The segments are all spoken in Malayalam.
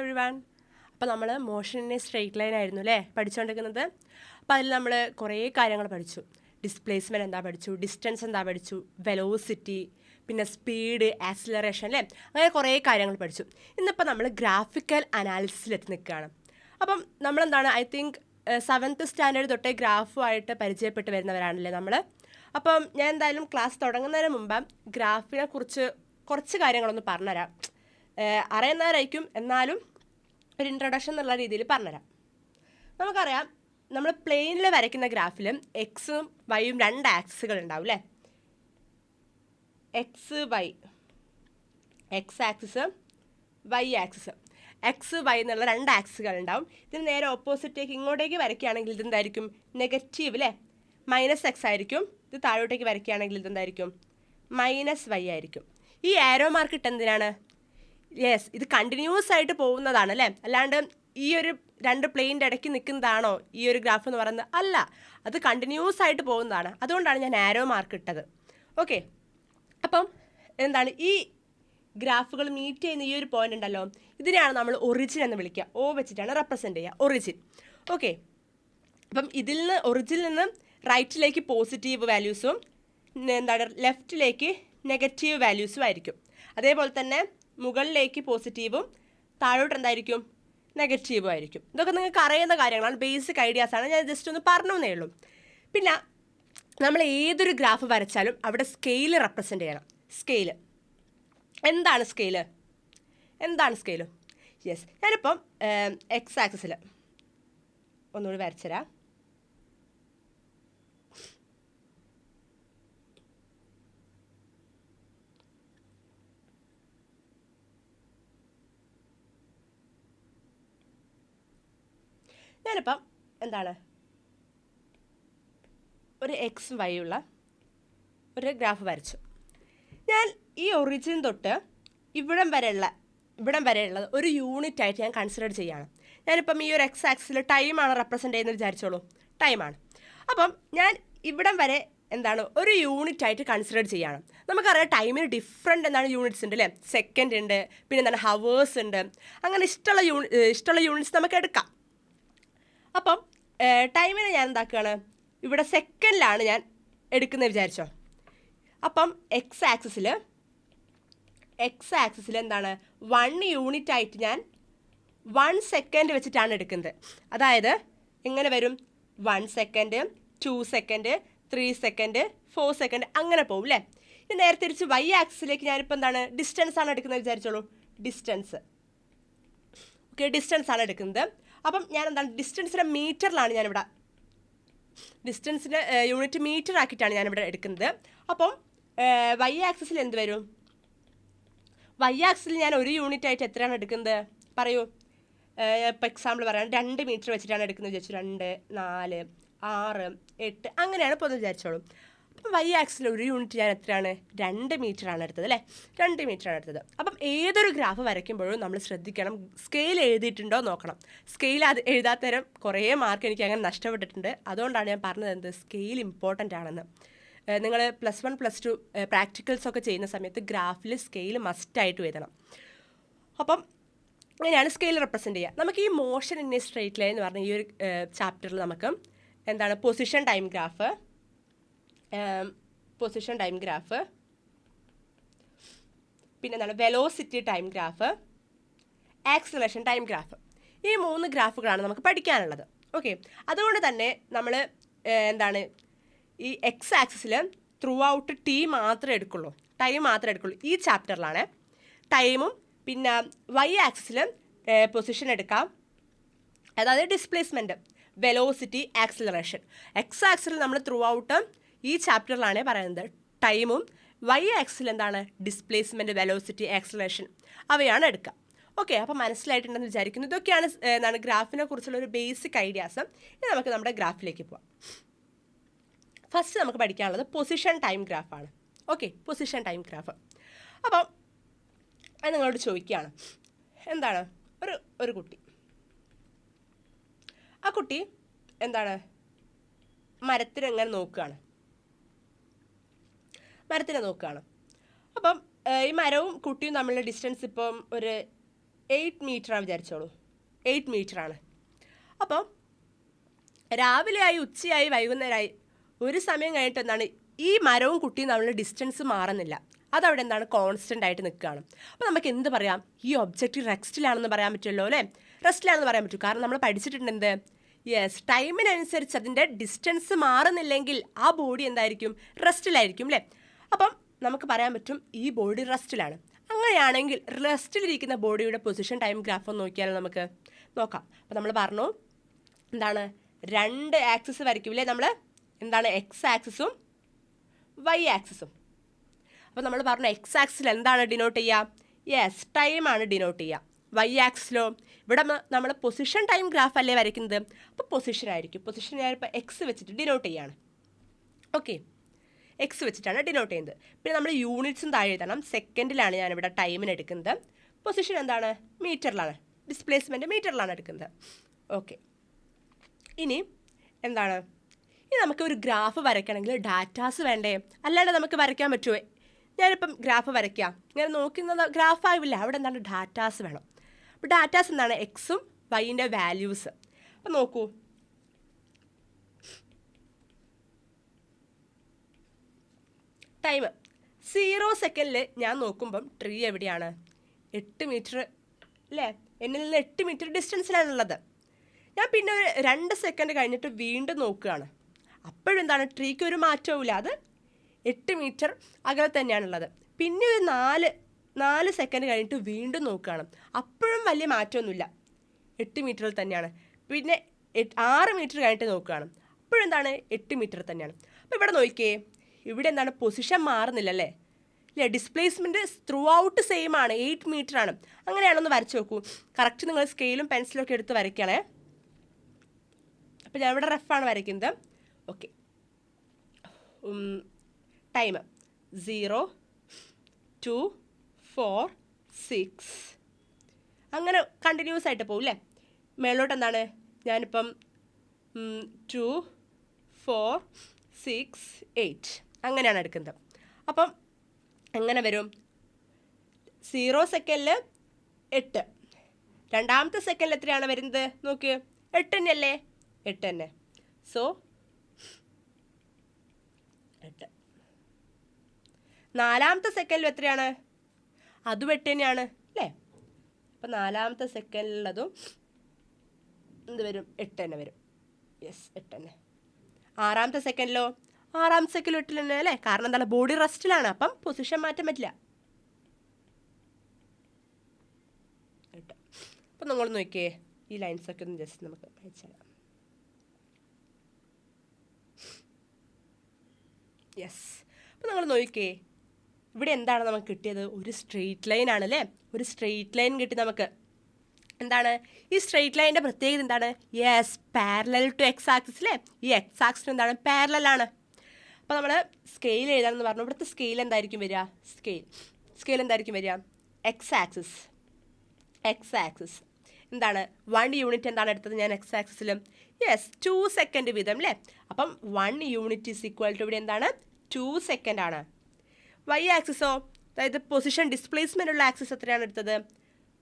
എവരിവൺ. അപ്പോൾ നമ്മൾ motion in A straight line ആയിരുന്നു അല്ലേ പഠിച്ചുകൊണ്ടിരിക്കുന്നത്. അപ്പോൾ അതിൽ നമ്മൾ കുറേ കാര്യങ്ങൾ പഠിച്ചു. ഡിസ്പ്ലേസ്മെൻറ്റ് എന്താ പഠിച്ചു, ഡിസ്റ്റൻസ് എന്താ പഠിച്ചു, വെലോസിറ്റി, പിന്നെ സ്പീഡ്, ആക്സിലറേഷൻ അല്ലേ, അങ്ങനെ കുറേ കാര്യങ്ങൾ പഠിച്ചു. ഇന്നിപ്പോൾ നമ്മൾ ഗ്രാഫിക്കൽ അനാലിസിസിലെത്തി നിൽക്കുകയാണ്. അപ്പം നമ്മളെന്താണ് ഐ തിങ്ക് 7th സ്റ്റാൻഡേർഡ് തൊട്ടേ ഗ്രാഫുമായിട്ട് പരിചയപ്പെട്ട് വരുന്നവരാണല്ലേ നമ്മൾ. അപ്പം ഞാൻ എന്തായാലും ക്ലാസ് തുടങ്ങുന്നതിന് മുമ്പ് ഗ്രാഫിനെ കുറിച്ച് കുറച്ച് കാര്യങ്ങളൊന്ന് പറഞ്ഞുതരാം. അറിയുന്നവരായിരിക്കും, എന്നാലും ഒരു ഇൻട്രൊഡക്ഷൻ എന്നുള്ള രീതിയിൽ പറഞ്ഞുതരാം. നമുക്കറിയാം, നമ്മൾ പ്ലെയിനിൽ വരയ്ക്കുന്ന ഗ്രാഫിൽ എക്സും വൈയും 2 ആക്സിസുകൾ ഉണ്ടാവും അല്ലേ. X y, x axis, y axis. X y എന്നുള്ള 2 ആക്സിസുകൾ ഉണ്ടാവും. ഇതിന് നേരെ ഓപ്പോസിറ്റേക്ക് ഇങ്ങോട്ടേക്ക് വരയ്ക്കുകയാണെങ്കിൽ ഇതെന്തായിരിക്കും, നെഗറ്റീവ് അല്ലേ, -x ആയിരിക്കും. ഇത് താഴോട്ടേക്ക് വരയ്ക്കുകയാണെങ്കിൽ ഇതെന്തായിരിക്കും, -y ആയിരിക്കും. ഈ ആരോ മാർക്ക് ഇട്ടെന്തിനാണ്? യെസ്, ഇത് കണ്ടിന്യൂസ് ആയിട്ട് പോകുന്നതാണ് അല്ലേ, അല്ലാണ്ട് ഈ ഒരു 2 പ്ലെയിൻ്റെ ഇടയ്ക്ക് നിൽക്കുന്നതാണോ ഈ ഒരു ഗ്രാഫ് എന്ന് പറയുന്നത്? അല്ല, അത് കണ്ടിന്യൂസ് ആയിട്ട് പോകുന്നതാണ്. അതുകൊണ്ടാണ് ഞാൻ ആരോ മാർക്ക് ഇട്ടത്. ഓക്കെ, അപ്പം എന്താണ് ഈ ഗ്രാഫുകൾ മീറ്റ് ചെയ്യുന്ന ഈ ഒരു പോയിന്റ് ഉണ്ടല്ലോ, ഇതിനെയാണ് നമ്മൾ ഒറിജിൻ എന്ന് വിളിക്കുക. O വെച്ചിട്ടാണ് റെപ്രസെൻറ്റ് ചെയ്യുക, ഒറിജിൻ. ഓക്കെ, അപ്പം ഇതിൽ നിന്ന് ഒറിജിനിൽ നിന്ന് റൈറ്റിലേക്ക് പോസിറ്റീവ് വാല്യൂസും എന്താണ് ലെഫ്റ്റിലേക്ക് നെഗറ്റീവ് വാല്യൂസും ആയിരിക്കും. അതേപോലെ തന്നെ മുകളിലേക്ക് പോസിറ്റീവും താഴോട്ട് എന്തായിരിക്കും, നെഗറ്റീവും ആയിരിക്കും. ഇതൊക്കെ നിങ്ങൾക്ക് അറിയുന്ന കാര്യങ്ങളാണ്, ബേസിക് ഐഡിയാസാണ്. ഞാൻ ജസ്റ്റ് ഒന്ന് പറഞ്ഞേ ഉള്ളൂ. പിന്നെ നമ്മൾ ഏതൊരു ഗ്രാഫ് വരച്ചാലും അവിടെ സ്കെയിൽ റെപ്രസെൻ്റ് ചെയ്യണം. സ്കെയിൽ എന്താണ്? സ്കെയില് എന്താണ്? സ്കെയില് യെസ്, ഞാനിപ്പം എക്സ് ആക്സിസിൽ ഒന്നുകൂടി വരച്ചുതരാം. ഞാനിപ്പം എന്താണ് ഒരു എക്സും വൈയുള്ള ഒരു ഗ്രാഫ് വരച്ചു. ഞാൻ ഈ ഒറിജിൻ തൊട്ട് ഇവിടം വരെയുള്ളത് ഒരു യൂണിറ്റ് ആയിട്ട് ഞാൻ കൺസിഡർ ചെയ്യുകയാണ്. ഞാനിപ്പം ഈ ഒരു എക്സ് ആക്സിൽ ടൈമാണ് റെപ്രസെൻ്റ് ചെയ്യുന്നത് വിചാരിച്ചോളൂ, ടൈമാണ്. അപ്പം ഞാൻ ഇവിടം വരെ എന്താണ് ഒരു യൂണിറ്റ് ആയിട്ട് കൺസിഡർ ചെയ്യുകയാണ്. നമുക്കറിയാം ടൈമിന് ഡിഫറെൻ്റ് എന്താണ് യൂണിറ്റ്സ് ഉണ്ട് അല്ലേ, സെക്കൻഡ് ഉണ്ട്, പിന്നെ എന്താണ് ഹവേഴ്സ് ഉണ്ട്, അങ്ങനെ ഇഷ്ടമുള്ള യൂണിറ്റ്സ് നമുക്ക് എടുക്കാം. അപ്പം ടൈമിനെ ഞാൻ എന്താക്കുകയാണ്, ഇവിടെ സെക്കൻഡിലാണ് ഞാൻ എടുക്കുന്നത് വിചാരിച്ചോ. അപ്പം എക്സ് ആക്സിസിൽ എന്താണ് 1 യൂണിറ്റ് ആയിട്ട് ഞാൻ 1 സെക്കൻഡ് വെച്ചിട്ടാണ് എടുക്കുന്നത്. അതായത് എങ്ങനെ വരും, 1 സെക്കൻഡ്, 2 സെക്കൻഡ്, 3 സെക്കൻഡ്, 4 സെക്കൻഡ്, അങ്ങനെ പോകും അല്ലേ. ഇനി നേരെ തിരിച്ച് വൈ ആക്സിസിലേക്ക് ഞാനിപ്പോൾ എന്താണ് ഡിസ്റ്റൻസ് ആണ് എടുക്കുന്നത് വിചാരിച്ചോളൂ. ഡിസ്റ്റൻസ് ആണ് എടുക്കുന്നത്. അപ്പം ഞാൻ എന്താണ് ഡിസ്റ്റൻസിൻ്റെ മീറ്ററിലാണ് ഞാനിവിടെ, ഡിസ്റ്റൻസിൻ്റെ യൂണിറ്റ് മീറ്റർ ആക്കിയിട്ടാണ് ഞാനിവിടെ എടുക്കുന്നത്. അപ്പം വൈ ആക്സിസിൽ എന്ത് വരും, വൈ ആക്സിസിൽ ഞാൻ ഒരു യൂണിറ്റ് ആയിട്ട് എത്രയാണ് എടുക്കുന്നത് പറയൂ. ഇപ്പോൾ എക്സാമ്പിൾ പറയാം, 2 മീറ്റർ വെച്ചിട്ടാണ് എടുക്കുന്നത് വിചാരിച്ചു. 2, 4, 6, 8 അങ്ങനെയാണ് ഇപ്പോൾ വിചാരിച്ചോളൂ. അപ്പം വൈ ആക്സിൽ ഒരു യൂണിറ്റ് ഞാൻ എത്രയാണ്, 2 മീറ്ററാണ് എടുത്തത് അല്ലേ, 2 മീറ്ററാണ് എടുത്തത്. അപ്പം ഏതൊരു ഗ്രാഫ് വരയ്ക്കുമ്പോഴും നമ്മൾ ശ്രദ്ധിക്കണം, സ്കെയിൽ എഴുതിയിട്ടുണ്ടോ നോക്കണം. സ്കെയിൽ അത് എഴുതാത്തരം കുറേ മാർക്ക് എനിക്ക് അങ്ങനെ നഷ്ടപ്പെട്ടിട്ടുണ്ട്. അതുകൊണ്ടാണ് ഞാൻ പറഞ്ഞത് എന്ത്, സ്കെയിൽ ഇമ്പോർട്ടൻ്റ് ആണെന്ന്. നിങ്ങൾ +1 +2 പ്രാക്ടിക്കൽസൊക്കെ ചെയ്യുന്ന സമയത്ത് ഗ്രാഫിൽ സ്കെയിൽ മസ്റ്റായിട്ട് എഴുതണം. അപ്പം അങ്ങനെയാണ് സ്കെയിൽ റെപ്രസെൻ്റ് ചെയ്യുക. നമുക്ക് ഈ motion in A straight line എന്ന് പറഞ്ഞ ഈ ഒരു ചാപ്റ്ററിൽ നമുക്ക് എന്താണ് പൊസിഷൻ ടൈം ഗ്രാഫ്, പിന്നെ എന്താണ് velocity time graph, acceleration time graph, ഈ 3 ഗ്രാഫുകളാണ് നമുക്ക് പഠിക്കാനുള്ളത്. ഓക്കെ, അതുകൊണ്ട് തന്നെ നമ്മൾ എന്താണ് ഈ എക്സ് ആക്സിസിൽ ത്രൂ ഔട്ട് ടൈം മാത്രമേ എടുക്കുള്ളൂ ഈ ചാപ്റ്ററിലാണ്. ടൈമും പിന്നെ വൈ ആക്സിസിൽ പൊസിഷൻ എടുക്കാം, അതായത് displacement, velocity, acceleration. X axis നമ്മൾ ത്രൂ ഔട്ട് ഈ ചാപ്റ്ററിലാണ് പറയുന്നത്. ടൈമും വൈ ആക്സിൽ എന്താണ് ഡിസ്പ്ലേസ്മെൻറ്റ്, വെലോസിറ്റി, ആക്സിലറേഷൻ അവയാണ് എടുക്കുക. ഓക്കെ, അപ്പോൾ മനസ്സിലായിട്ടുണ്ടെന്ന് വിചാരിക്കുന്നു. ഇതൊക്കെയാണ് എന്താണ് ഗ്രാഫിനെ കുറിച്ചുള്ള ഒരു ബേസിക് ഐഡിയാസ്. ഇനി നമുക്ക് നമ്മുടെ ഗ്രാഫിലേക്ക് പോവാം. ഫസ്റ്റ് നമുക്ക് പഠിക്കാനുള്ളത് പൊസിഷൻ ടൈം ഗ്രാഫാണ്. Okay, position time graph. അപ്പം അത് നിങ്ങളോട് ചോദിക്കുകയാണ്, എന്താണ് ഒരു കുട്ടി, ആ കുട്ടി എന്താണ് മരത്തിനെ നോക്കുകയാണ്. അപ്പം ഈ മരവും കുട്ടിയും തമ്മിലുള്ള ഡിസ്റ്റൻസ് ഇപ്പം ഒരു 8 മീറ്ററാണ് വിചാരിച്ചോളൂ. 8 മീറ്ററാണ്. അപ്പോൾ രാവിലെ ആയി, ഉച്ചയായി, വൈകുന്നേരമായി, ഒരു സമയം കഴിഞ്ഞിട്ട് എന്താണ് ഈ മരവും കുട്ടിയും തമ്മിൽ ഡിസ്റ്റൻസ് മാറുന്നില്ല. അതവിടെ എന്താണ് കോൺസ്റ്റൻ്റ് ആയിട്ട് നിൽക്കുകയാണ്. അപ്പോൾ നമുക്ക് എന്ത് പറയാം? ഈ ഒബ്ജക്റ്റ് റെസ്റ്റിലാണെന്ന് പറയാൻ പറ്റുമല്ലോ അല്ലേ? റെസ്റ്റിലാണെന്ന് പറയാൻ പറ്റും. കാരണം നമ്മൾ പഠിച്ചിട്ടുണ്ട് എന്ത്? യെസ്, ടൈമിനനുസരിച്ച് അതിൻ്റെ ഡിസ്റ്റൻസ് മാറുന്നില്ലെങ്കിൽ ആ ബോഡി എന്തായിരിക്കും? റെസ്റ്റിലായിരിക്കും അല്ലേ? അപ്പം നമുക്ക് പറയാൻ പറ്റും ഈ ബോഡി റെസ്റ്റിലാണ്. അങ്ങനെയാണെങ്കിൽ റെസ്റ്റിലിരിക്കുന്ന ബോഡിയുടെ പൊസിഷൻ ടൈം ഗ്രാഫ് ഒന്ന് നോക്കിയാൽ നമുക്ക് നോക്കാം. അപ്പോൾ നമ്മൾ പറഞ്ഞു എന്താണ് 2 ആക്സിസ് വരയ്ക്കൂലേ നമ്മൾ? എന്താണ് എക്സ് ആക്സിസും വൈ ആക്സിസും. അപ്പോൾ നമ്മൾ പറഞ്ഞു എക്സ് ആക്സിൽ എന്താണ് ഡിനോട്ട് ചെയ്യുക? യെസ്, ടൈമാണ് ഡിനോട്ട് ചെയ്യുക. വൈ ആക്സിലോ ഇവിടെ നമ്മൾ പൊസിഷൻ ടൈം ഗ്രാഫ് അല്ലേ വരയ്ക്കുന്നത്. അപ്പോൾ പൊസിഷൻ ആയിരിക്കും. പൊസിഷൻ ഞാനിപ്പോൾ എക്സ് വെച്ചിട്ട് ഡിനോട്ട് ചെയ്യാണ്. ഓക്കെ, എക്സ് വെച്ചിട്ടാണ് ഡിനോട്ട് ചെയ്യുന്നത്. പിന്നെ നമ്മൾ യൂണിറ്റ്സും താഴെ എഴുതണം. സെക്കൻഡിലാണ് ഞാനിവിടെ ടൈമിന് എടുക്കുന്നത്. പൊസിഷൻ എന്താണ്? മീറ്ററിലാണ്. ഡിസ്പ്ലേസ്മെൻറ്റ് മീറ്ററിലാണ് എടുക്കുന്നത്. ഓക്കെ, ഇനി എന്താണ്? ഇനി നമുക്ക് ഒരു ഗ്രാഫ് വരയ്ക്കണമെങ്കിൽ ഡാറ്റാസ് വേണ്ടേ? അല്ലാണ്ട് നമുക്ക് വരയ്ക്കാൻ പറ്റുമോ? ഞാനിപ്പം ഗ്രാഫ് വരയ്ക്കാം. ഇങ്ങനെ നോക്കുന്നത് ഗ്രാഫാവില്ല. അവിടെ എന്താണ്? ഡാറ്റാസ് വേണം. അപ്പോൾ ഡാറ്റാസ് എന്താണ്? എക്സും വൈൻ്റെ വാല്യൂസ്. അപ്പം നോക്കൂ, ടൈം 0 സെക്കൻഡിൽ ഞാൻ നോക്കുമ്പം ട്രീ എവിടെയാണ്? 8 മീറ്റർ അല്ലേ? എന്നിൽ നിന്ന് 8 മീറ്റർ ഡിസ്റ്റൻസിലാണുള്ളത്. ഞാൻ പിന്നെ ഒരു 2 സെക്കൻഡ് കഴിഞ്ഞിട്ട് വീണ്ടും നോക്കുകയാണ്. അപ്പോഴും എന്താണ്? ട്രീക്ക് ഒരു മാറ്റവുമില്ല. അത് 8 മീറ്റർ അകലെ തന്നെയാണുള്ളത്. പിന്നെ ഒരു 4 സെക്കൻഡ് കഴിഞ്ഞിട്ട് വീണ്ടും നോക്കുകയാണ്. അപ്പോഴും വലിയ മാറ്റമൊന്നുമില്ല, 8 മീറ്ററിൽ തന്നെയാണ്. പിന്നെ 6 മീറ്റർ കഴിഞ്ഞിട്ട് നോക്കുകയാണ്. അപ്പോഴും എന്താണ്? 8 മീറ്റർ തന്നെയാണ്. അപ്പോൾ ഇവിടെ നോക്കിയേ, ഇവിടെ എന്താണ്? പൊസിഷൻ മാറുന്നില്ല അല്ലേ? ഡിസ്പ്ലേസ്മെൻറ്റ് ത്രൂ ഔട്ട് സെയിം ആണ്, 8 മീറ്റർ ആണ്. അങ്ങനെയാണൊന്ന് വരച്ച് നോക്കൂ. കറക്റ്റ് നിങ്ങൾ സ്കെയിലും പെൻസിലും ഒക്കെ എടുത്ത് വരയ്ക്കണേ. അപ്പോൾ ഞാൻ ഇവിടെ റഫാണ് വരയ്ക്കുന്നത്. ഓക്കെ, ടൈം 0, 2, 4, 6 അങ്ങനെ കണ്ടിന്യൂസ് ആയിട്ട് പോകും അല്ലേ? മേളോട്ട് എന്താണ്? ഞാനിപ്പം 2, 4, 6, 8 അങ്ങനെയാണ് എടുക്കുന്നത്. അപ്പം എങ്ങനെ വരും? 0 സെക്കൻഡിൽ 8, രണ്ടാമത്തെ സെക്കൻഡിൽ എത്രയാണ് വരുന്നത്? നോക്ക്, 8 തന്നെയല്ലേ? 8 തന്നെ. സോ 8. നാലാമത്തെ സെക്കൻഡിലും എത്രയാണ്? അതും 8 തന്നെയാണ് അല്ലേ? അപ്പം നാലാമത്തെ സെക്കൻഡിലുള്ളതും എന്ത് വരും? 8 തന്നെ വരും. യെസ്, 8 തന്നെ. ആറാമത്തെ സെക്കൻഡിലോ? ആറാമത്തെ സെക്കൻഡിലും 8 തന്നെ അല്ലേ? കാരണം എന്താണ്? ബോഡി റെസ്റ്റിലാണ്. അപ്പം പൊസിഷൻ മാറ്റാൻ പറ്റില്ല. 8. അപ്പം നിങ്ങൾ നോക്കിയേ, ഈ ലൈൻസൊക്കെ ഒന്ന് ജസ്റ്റ് നമുക്ക് അയച്ചാൽ. യെസ്, അപ്പം നിങ്ങൾ നോക്കിയേ, ഇവിടെ എന്താണ് നമുക്ക് കിട്ടിയത്? ഒരു സ്ട്രെയിറ്റ് ലൈൻ ആണ് അല്ലേ? ഒരു സ്ട്രെയിറ്റ് ലൈൻ കിട്ടി നമുക്ക്. എന്താണ് ഈ സ്ട്രെയിറ്റ് ലൈനിൻ്റെ പ്രത്യേകത? എന്താണ്? Yes, parallel to X axis അല്ലേ? ഈ എക്സ് ആക്സിന് എന്താണ്? പാരലലാണ്. അപ്പോൾ നമ്മൾ സ്കെയിൽ എഴുതാമെന്ന് പറഞ്ഞു. ഇവിടുത്തെ സ്കെയിൽ എന്തായിരിക്കും വരിക? സ്കെയിൽ എന്തായിരിക്കും വരിക? X axis. എന്താണ്? 1 യൂണിറ്റ് എന്താണ് എടുത്തത് ഞാൻ എക്സ് ആക്സിസിൽ? യെസ്, 2 സെക്കൻഡ് വീതം അല്ലേ? അപ്പം 1 യൂണിറ്റ് ഈസ് ഈക്വൽ ടു ഇവിടെ എന്താണ്? 2 സെക്കൻഡ് ആണ്. വൈ ആക്സിസോ? അതായത് പൊസിഷൻ ഡിസ്പ്ലേസ്മെൻ്റ് ഉള്ള ആക്സിസ് എത്രയാണ് എടുത്തത്?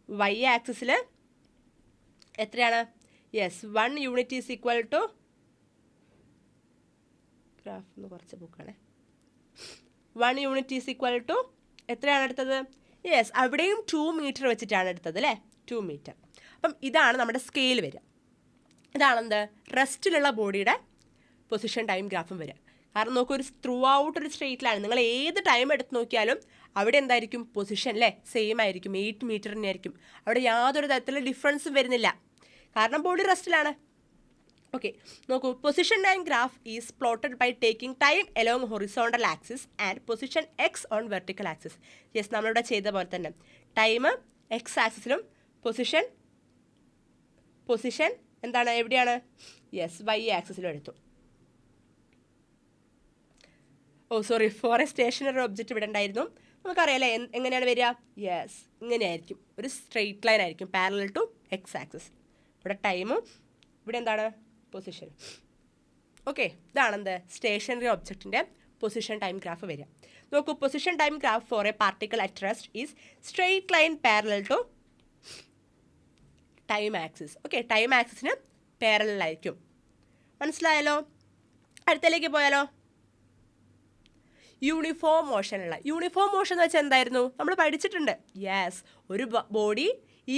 വൈ ആക്സിസിൽ എത്രയാണ്? Yes, 1 unit is equal to, graph ഒന്ന് കുറച്ച് ബുക്കാണ്, 1 യൂണിറ്റ് ഈസ് ഈക്വൽ ടു എത്രയാണ് എടുത്തത്? യെസ്, അവിടെയും 2 മീറ്റർ വെച്ചിട്ടാണ് എടുത്തത് അല്ലേ? 2 മീറ്റർ. അപ്പം ഇതാണ് നമ്മുടെ സ്കെയിൽ വരിക. ഇതാണെന്ത്? റെസ്റ്റിലുള്ള ബോഡിയുടെ പൊസിഷൻ ടൈം ഗ്രാഫും വരിക. കാരണം നോക്കൂ, ഒരു ത്രൂ ഔട്ട് ഒരു സ്ട്രെയിറ്റിലാണ്. നിങ്ങൾ ഏത് ടൈം എടുത്ത് നോക്കിയാലും അവിടെ എന്തായിരിക്കും? പൊസിഷൻ അല്ലേ? സെയിം ആയിരിക്കും, 8 മീറ്റർ തന്നെ ആയിരിക്കും. അവിടെ യാതൊരു തരത്തിലുള്ള ഡിഫറൻസും വരുന്നില്ല, കാരണം ബോഡി റെസ്റ്റിലാണ്. ഓക്കെ, നോക്കൂ, position time graph is plotted by taking time along horizontal axis and position x on vertical axis. Yes, നമ്മളിവിടെ ചെയ്ത പോലെ തന്നെ ടൈം എക്സ് ആക്സിസിലും പൊസിഷൻ എന്താണ്? എവിടെയാണ്? യെസ്, വൈ ആക്സിസിലും എടുത്തു. Sorry, for a stationary object ഇവിടെ ഉണ്ടായിരുന്നു. നമുക്കറിയാമല്ലേ എങ്ങനെയാണ് വരിക? യെസ്, ഇങ്ങനെയായിരിക്കും. ഒരു സ്ട്രെയിറ്റ് ലൈൻ ആയിരിക്കും, പാരലൽ ടു എക്സ് ആക്സിസ്. ഇവിടെ ടൈമും ഇവിടെ എന്താണ്? പൊസിഷൻ. ഓക്കെ, ഇതാണെന്ത്? സ്റ്റേഷനറി ഒബ്ജക്റ്റിൻ്റെ പൊസിഷൻ ടൈം ഗ്രാഫ് വരിക. നോക്കൂ, position time graph for a particle at rest is straight line parallel to time axis. Okay, time ആക്സിസിന് പാരലലായിരിക്കും. മനസ്സിലായല്ലോ? അടുത്തതിലേക്ക് പോയാലോ? യൂണിഫോം മോഷനുള്ള. യൂണിഫോം മോഷൻ എന്ന് വെച്ചാൽ എന്തായിരുന്നു? നമ്മൾ പഠിച്ചിട്ടുണ്ട്. യെസ്, ഒരു ബോഡി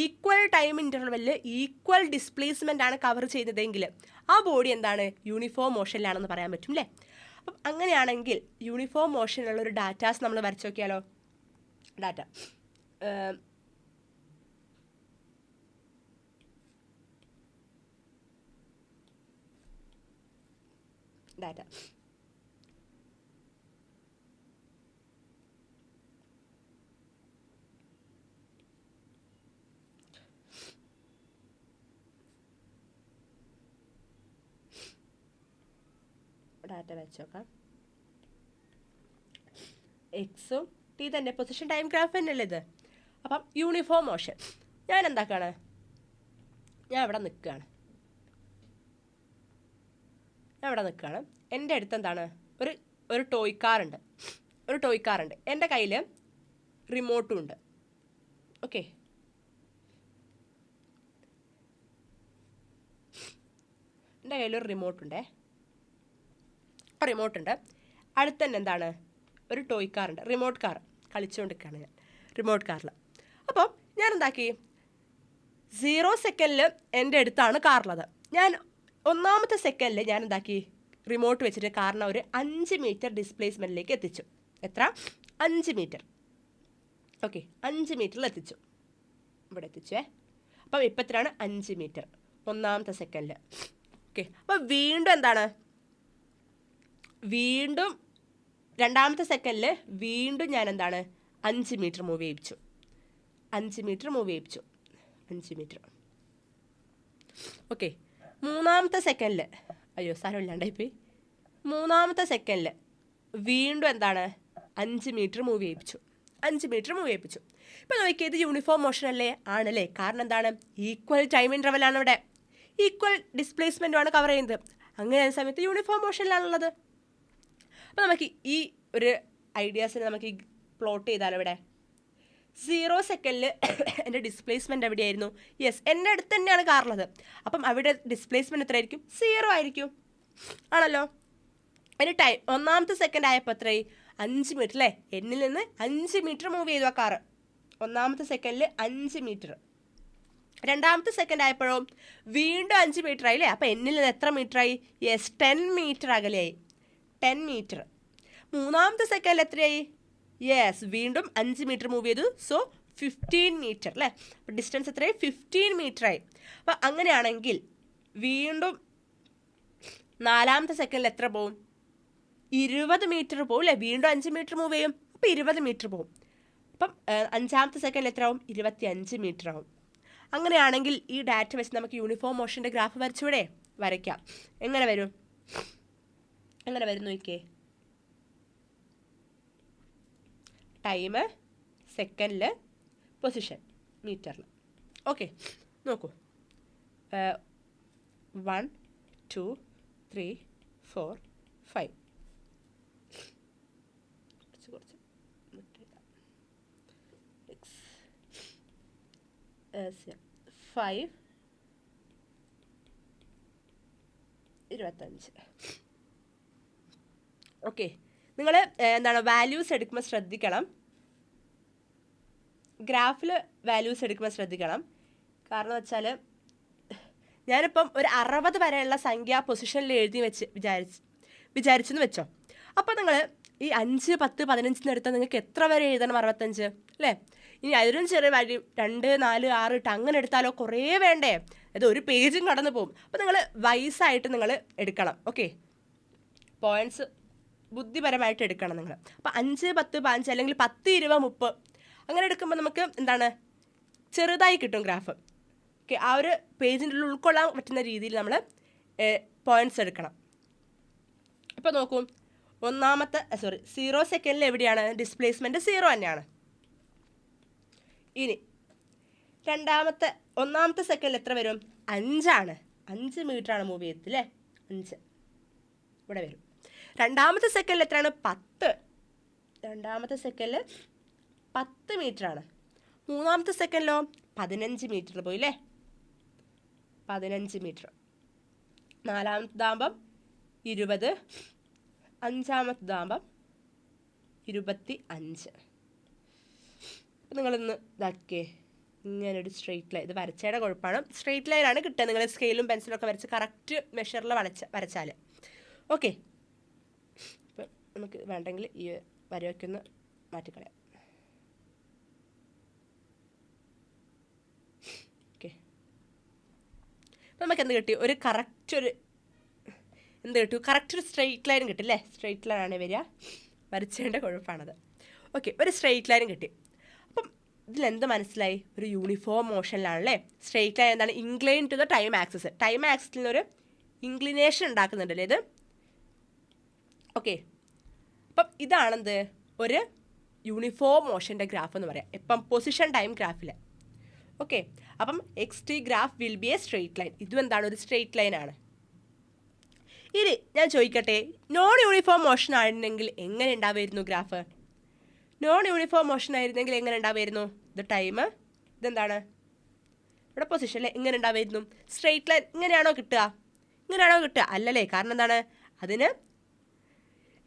ഈക്വൽ ടൈം ഇൻ്റർവെല്ലിൽ ഈക്വൽ ഡിസ്പ്ലേസ്മെൻ്റ് ആണ് കവർ ചെയ്യുന്നതെങ്കിൽ ആ ബോഡി എന്താണ്? യൂണിഫോം മോഷനിലാണെന്ന് പറയാൻ പറ്റും അല്ലേ? അപ്പം അങ്ങനെയാണെങ്കിൽ യൂണിഫോം മോഷനുള്ള ഒരു ഡാറ്റാസ് നമ്മൾ വരച്ച് നോക്കിയാലോ? ഡാറ്റ ഡാറ്റ ഡാറ്റ വെച്ച് നോക്കാം. എക്സും ടി തന്നെ പൊസിഷൻ ടൈം ഗ്രാഫ് തന്നെയല്ലേ ഇത്. അപ്പം യൂണിഫോം മോഷൻ ഞാൻ എന്താക്കാണ്? ഞാൻ ഇവിടെ നിൽക്കുകയാണ്. എൻ്റെ അടുത്ത് എന്താണ്? ഒരു ടോയ് കാറുണ്ട്. എൻ്റെ കയ്യിൽ റിമോട്ടും ഉണ്ട്. ഓക്കെ, എൻ്റെ കയ്യിലൊരു റിമോട്ടുണ്ട്. അടുത്ത് തന്നെ എന്താണ്? ഒരു ടോയ് കാറുണ്ട്, റിമോട്ട് കാർ. കളിച്ചുകൊണ്ടിരിക്കുകയാണ് ഞാൻ റിമോട്ട് കാറിൽ. അപ്പം ഞാൻ എന്താക്കി? 0 സെക്കൻഡിൽ എൻ്റെ അടുത്താണ് കാറുള്ളത്. ഞാൻ 1ാമത്തെ സെക്കൻഡിൽ ഞാൻ എന്താക്കി? റിമോട്ട് വെച്ചിട്ട് കാറിനെ ഒരു 5 മീറ്റർ ഡിസ്പ്ലേസ്മെൻറ്റിലേക്ക് എത്തിച്ചു. എത്ര? 5 മീറ്റർ. ഓക്കെ, 5 മീറ്ററിൽ എത്തിച്ചു. ഇവിടെ എത്തിച്ചേ. അപ്പം ഇപ്പം എത്രയാണ്? 5 മീറ്റർ 1ാമത്തെ സെക്കൻഡിൽ. ഓക്കെ, അപ്പം വീണ്ടും എന്താണ്? വീണ്ടും 2ാമത്തെ സെക്കൻഡിൽ വീണ്ടും ഞാൻ എന്താണ്? 5 മീറ്റർ മൂവ് ചെയ്യിപ്പിച്ചു. 5 മീറ്റർ. ഓക്കെ, 3ാമത്തെ സെക്കൻഡിൽ സാരമില്ലാണ്ടായിപ്പോയി. 3ാമത്തെ സെക്കൻഡിൽ വീണ്ടും എന്താണ്? 5 മീറ്റർ മൂവ് ചെയ്യിപ്പിച്ചു. ഇപ്പം നോക്കിയത് യൂണിഫോം മോഷൻ അല്ലേ? ആണല്ലേ. കാരണം എന്താണ്? ഈക്വൽ ടൈം ഇൻ്റർവെല്ലാണ് ഇവിടെ, ഈക്വൽ ഡിസ്പ്ലേസ്മെൻറ്റുമാണ് കവർ ചെയ്യുന്നത്. അങ്ങനെ ആ സമയത്ത് യൂണിഫോം മോഷനിലാണുള്ളത്. അപ്പോൾ നമുക്ക് ഈ ഒരു ഐഡിയാസിനെ നമുക്ക് പ്ലോട്ട് ചെയ്താലോ? ഇവിടെ 0 സെക്കൻഡിൽ എൻ്റെ ഡിസ്പ്ലേസ്മെൻറ്റ് എവിടെയായിരുന്നു? യെസ്, എൻ്റെ അടുത്ത് തന്നെയാണ് കാറുള്ളത്. അപ്പം അവിടെ ഡിസ്പ്ലേസ്മെൻറ്റ് എത്രയായിരിക്കും? 0 ആയിരിക്കും. ആണല്ലോ. അതിന് ടൈം 1ാമത്തെ സെക്കൻഡ് ആയപ്പോൾ എത്രയായി? 5 മീറ്റർ അല്ലേ? എന്നിൽ നിന്ന് 5 മീറ്റർ മൂവ് ചെയ്തു ആ കാറ്. 1ാമത്തെ സെക്കൻഡിൽ 5 മീറ്റർ. 2ാമത്തെ സെക്കൻഡ് ആയപ്പോഴോ വീണ്ടും 5 മീറ്റർ ആയില്ലേ? അപ്പോൾ എന്നിൽ നിന്ന് എത്ര മീറ്ററായി? യെസ്, 10 മീറ്റർ അകലെയായി. 10 മീറ്റർ. 3ാമത്തെ സെക്കൻഡിൽ എത്രയായി? യെസ്, വീണ്ടും 5 മീറ്റർ മൂവ് ചെയ്തു. സോ 15 മീറ്റർ അല്ലേ? അപ്പോൾ ഡിസ്റ്റൻസ് എത്രയായി? 15 മീറ്ററായി. അപ്പോൾ അങ്ങനെയാണെങ്കിൽ വീണ്ടും 4ാമത്തെ സെക്കൻഡിൽ എത്ര പോവും? 20 മീറ്റർ പോവും അല്ലേ? വീണ്ടും 5 മീറ്റർ മൂവ് ചെയ്യും. അപ്പോൾ 20 മീറ്റർ പോവും. അപ്പം 5ാമത്തെ സെക്കൻഡിൽ എത്ര ആവും? 25 മീറ്റർ ആവും. അങ്ങനെയാണെങ്കിൽ ഈ ഡാറ്റ വെച്ച് നമുക്ക് യൂണിഫോം മോഷൻ്റെ ഗ്രാഫ് വരച്ചൂടെ? വരയ്ക്കാം. എങ്ങനെ വരും നോക്കിയേ. ടൈം സെക്കൻഡിൽ, പൊസിഷൻ മീറ്ററിൽ. ഓക്കെ, നോക്കൂ. 1 2 3 4 5. കുറച്ച് 5 25. ഓക്കെ, നിങ്ങൾ എന്താണ് വാല്യൂസ് എടുക്കുമ്പോൾ ശ്രദ്ധിക്കണം. ഗ്രാഫിൽ വാല്യൂസ് എടുക്കുമ്പോൾ ശ്രദ്ധിക്കണം. കാരണം വെച്ചാൽ ഞാനിപ്പം ഒരു 60 വരെയുള്ള സംഖ്യ പൊസിഷനിൽ എഴുതി വിചാരിച്ചെന്ന് വെച്ചോ. അപ്പോൾ നിങ്ങൾ ഈ 5 10 15 എടുത്താൽ നിങ്ങൾക്ക് എത്ര വരെ എഴുതണം? 65 അല്ലേ? ഇനി അതിലും ചെറിയ വാല്യൂ 2 4 6 8 അങ്ങനെ എടുത്താലോ കുറേ വേണ്ടേ? അത് ഒരു പേജും കടന്നു പോകും. അപ്പോൾ നിങ്ങൾ വൈസായിട്ട് നിങ്ങൾ എടുക്കണം. ഓക്കെ, പോയിൻറ്റ്സ് ബുദ്ധിപരമായിട്ട് എടുക്കണം നിങ്ങൾ. അപ്പോൾ 5 10 15 അല്ലെങ്കിൽ 10 20 30 അങ്ങനെ എടുക്കുമ്പോൾ നമുക്ക് എന്താണ്? ചെറുതായി കിട്ടും ഗ്രാഫ്. ഓക്കെ, ആ ഒരു പേജിൻ്റെ ഉള്ളിൽ ഉൾക്കൊള്ളാൻ പറ്റുന്ന രീതിയിൽ നമ്മൾ പോയിൻറ്റ്സ് എടുക്കണം. ഇപ്പോൾ നോക്കൂ, 0 സെക്കൻഡിൽ എവിടെയാണ്? ഡിസ്പ്ലേസ്മെൻറ്റ് 0 തന്നെയാണ്. ഇനി 1ാമത്തെ സെക്കൻഡിൽ എത്ര വരും? 5 ആണ്. 5 മീറ്ററാണ് മൂവ് ചെയ്തത് അല്ലേ? 5 ഇവിടെ വരും. 2ാമത്തെ സെക്കൻഡിൽ എത്രയാണ്? 10. 2ാമത്തെ സെക്കൻഡിൽ 10 മീറ്ററാണ്. 3ാമത്തെ സെക്കൻഡിലോ 15 മീറ്റർ പോയി അല്ലേ? 15 മീറ്റർ. നാലാമത്തേതാകുമ്പം 20, അഞ്ചാമത്തേതാകുമ്പം 25. നിങ്ങളിന്ന് ഇതാക്കിയേ, ഇങ്ങനൊരു സ്ട്രെയിറ്റ് ലൈൻ. ഇത് വരച്ചയുടെ കുഴപ്പമാണ്. സ്ട്രെയിറ്റ് ലൈനാണ് കിട്ടുക. നിങ്ങൾ സ്കെയിലും പെൻസിലൊക്കെ വരച്ച് കറക്റ്റ് മെഷറിൽ വരച്ചാൽ. ഓക്കെ, ഇപ്പം നമുക്ക് വേണ്ടെങ്കിൽ ഈ വരയൊക്കെ ഒന്ന് മാറ്റിക്കളയാം. ഓക്കെ, അപ്പം നമുക്ക് എന്ത് കിട്ടി? ഒരു കറക്റ്റ് ഒരു സ്ട്രെയിറ്റ് ലൈൻ കിട്ടി അല്ലേ? സ്ട്രെയിറ്റ് ലൈനാണ് വരിക. വരച്ചതിൻ്റെ കുഴപ്പമാണത്. ഓക്കെ, ഒരു സ്ട്രെയിറ്റ് ലൈനും കിട്ടി. അപ്പം ഇതിലെന്ത് മനസ്സിലായി? ഒരു യൂണിഫോം മോഷനിലാണല്ലേ. സ്ട്രെയിറ്റ് ലൈൻ എന്താണ്? Incline to the time axis. Time ആക്സിസിൽ നിന്നൊരു ഇൻക്ലിനേഷൻ ഉണ്ടാക്കുന്നുണ്ടല്ലേ ഇത്. ഓക്കെ, അപ്പം ഇതാണെന്ത്? ഒരു യൂണിഫോം മോഷൻ്റെ ഗ്രാഫ് എന്ന് പറയാം. ഇപ്പം പൊസിഷൻ ടൈം ഗ്രാഫിൽ. ഓക്കെ, അപ്പം XT graph will B A straight line. ഇതും എന്താണ്? ഒരു സ്ട്രെയിറ്റ് ലൈനാണ്. ഇനി ഞാൻ ചോദിക്കട്ടെ, നോൺ യൂണിഫോം മോഷൻ ആയിരുന്നെങ്കിൽ എങ്ങനെ ഉണ്ടാവുമായിരുന്നു ഗ്രാഫ്? നോൺ യൂണിഫോം മോഷൻ ആയിരുന്നെങ്കിൽ എങ്ങനെ ഉണ്ടാവുമായിരുന്നു? ഇത് ടൈം, ഇതെന്താണ്? ഇവിടെ പൊസിഷൻ അല്ലേ? എങ്ങനെ ഉണ്ടാവുമായിരുന്നു? സ്ട്രെയിറ്റ് ലൈൻ ഇങ്ങനെയാണോ കിട്ടുക? അല്ലല്ലേ. കാരണം എന്താണ്? അതിന്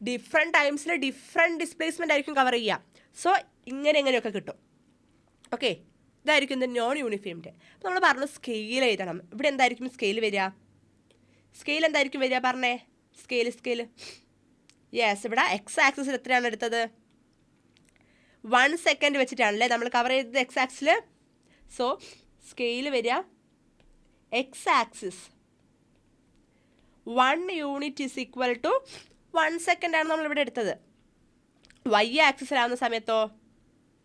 ഡിഫറെൻറ്റ് ടൈംസിൽ ഡിഫറെൻറ്റ് ഡിസ്പ്ലേസ്മെൻ്റ് ആയിരിക്കും കവർ ചെയ്യുക. സോ ഇങ്ങനെയൊക്കെ കിട്ടും. ഓക്കെ, ഇതായിരിക്കും ഇത് നോൺ യൂണിഫോമിൻ്റെ. അപ്പോൾ നമ്മൾ പറഞ്ഞു സ്കെയിൽ എഴുതണം. ഇവിടെ എന്തായിരിക്കും സ്കെയിൽ വരിക? സ്കെയിൽ എന്തായിരിക്കും വരിക? പറഞ്ഞേ. സ്കെയിൽ യെസ്, ഇവിടെ എക്സ് ആക്സിസിൽ എത്രയാണ് എടുത്തത്? 1 സെക്കൻഡ് വെച്ചിട്ടാണല്ലേ നമ്മൾ കവർ ചെയ്തത് എക്സ് ആക്സിൽ. സോ സ്കെയിൽ വരിക x axis 1 unit is equal to 1 സെക്കൻഡാണ് നമ്മളിവിടെ എടുത്തത്. വൈ ആക്സിസിലാവുന്ന സമയത്തോ?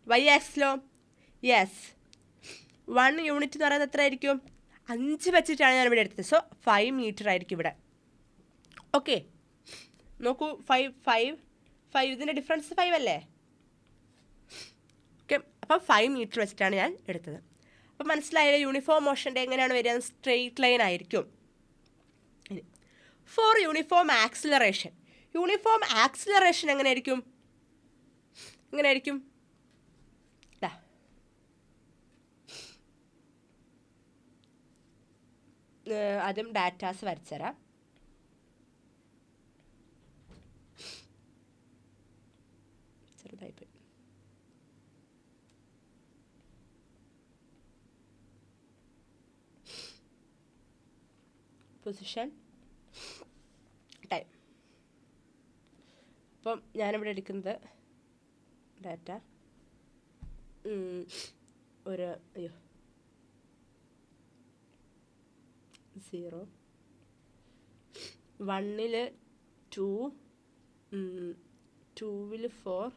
വൈ ആക്സിലോ? യെസ്, 1 യൂണിറ്റ് എന്ന് പറയുന്നത് എത്ര ആയിരിക്കും? 5 വെച്ചിട്ടാണ് ഞാനിവിടെ എടുത്തത്. സോ 5 മീറ്റർ ആയിരിക്കും ഇവിടെ. ഓക്കെ, നോക്കൂ, 5 ഇതിൻ്റെ ഡിഫറൻസ് 5 അല്ലേ? ഓക്കെ, അപ്പം 5 മീറ്റർ വെച്ചിട്ടാണ് ഞാൻ എടുത്തത്. അപ്പം മനസ്സിലായാലും യൂണിഫോം മോഷൻ്റെ എങ്ങനെയാണ് വരിക? സ്ട്രെയിറ്റ് ലൈൻ ആയിരിക്കും. ഇനി for uniform acceleration. Uniform acceleration എങ്ങനെയായിരിക്കും? ആദ്യം ഡാറ്റാസ് വരച്ചുതരാം. ചെറുതായിപ്പോയി. Position time. അപ്പം ഞാനിവിടെ എടുക്കുന്നത് ഡാറ്റ ഒരു 0, 1 2, 2 4,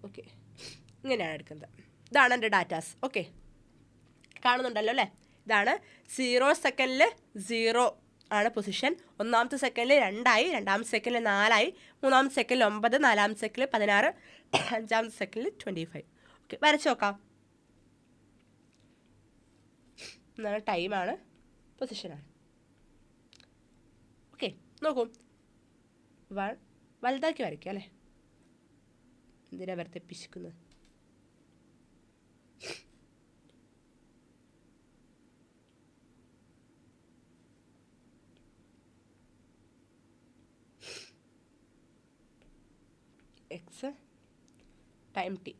ഓക്കെ, ഇങ്ങനെയാണ് എടുക്കുന്നത്. ഇതാണ് എൻ്റെ ഡാറ്റാസ്. ഓക്കെ, കാണുന്നുണ്ടല്ലോ അല്ലേ? ഇതാണ് 0 സെക്കൻഡിൽ 0 ആണ് പൊസിഷൻ. 1-ാമത്തെ സെക്കൻഡിൽ 2 ആയി, 2-ാമത്തെ സെക്കൻഡിൽ 4 ആയി, 3-ാമത്തെ സെക്കൻഡിൽ 9, 4-ാമത്തെ സെക്കൻഡിൽ 16, 5-ാമത്തെ സെക്കൻഡിൽ 25. ഓക്കെ, വരച്ച് നോക്കാം. എന്താണ്? ടൈമാണ്, പൊസിഷനാണ്. ഓക്കെ, നോക്കൂ, വലുതാക്കി വരയ്ക്കുക അല്ലേ? എന്തിനാ വെറുതെ പിശുക്കുന്നത്? X time T.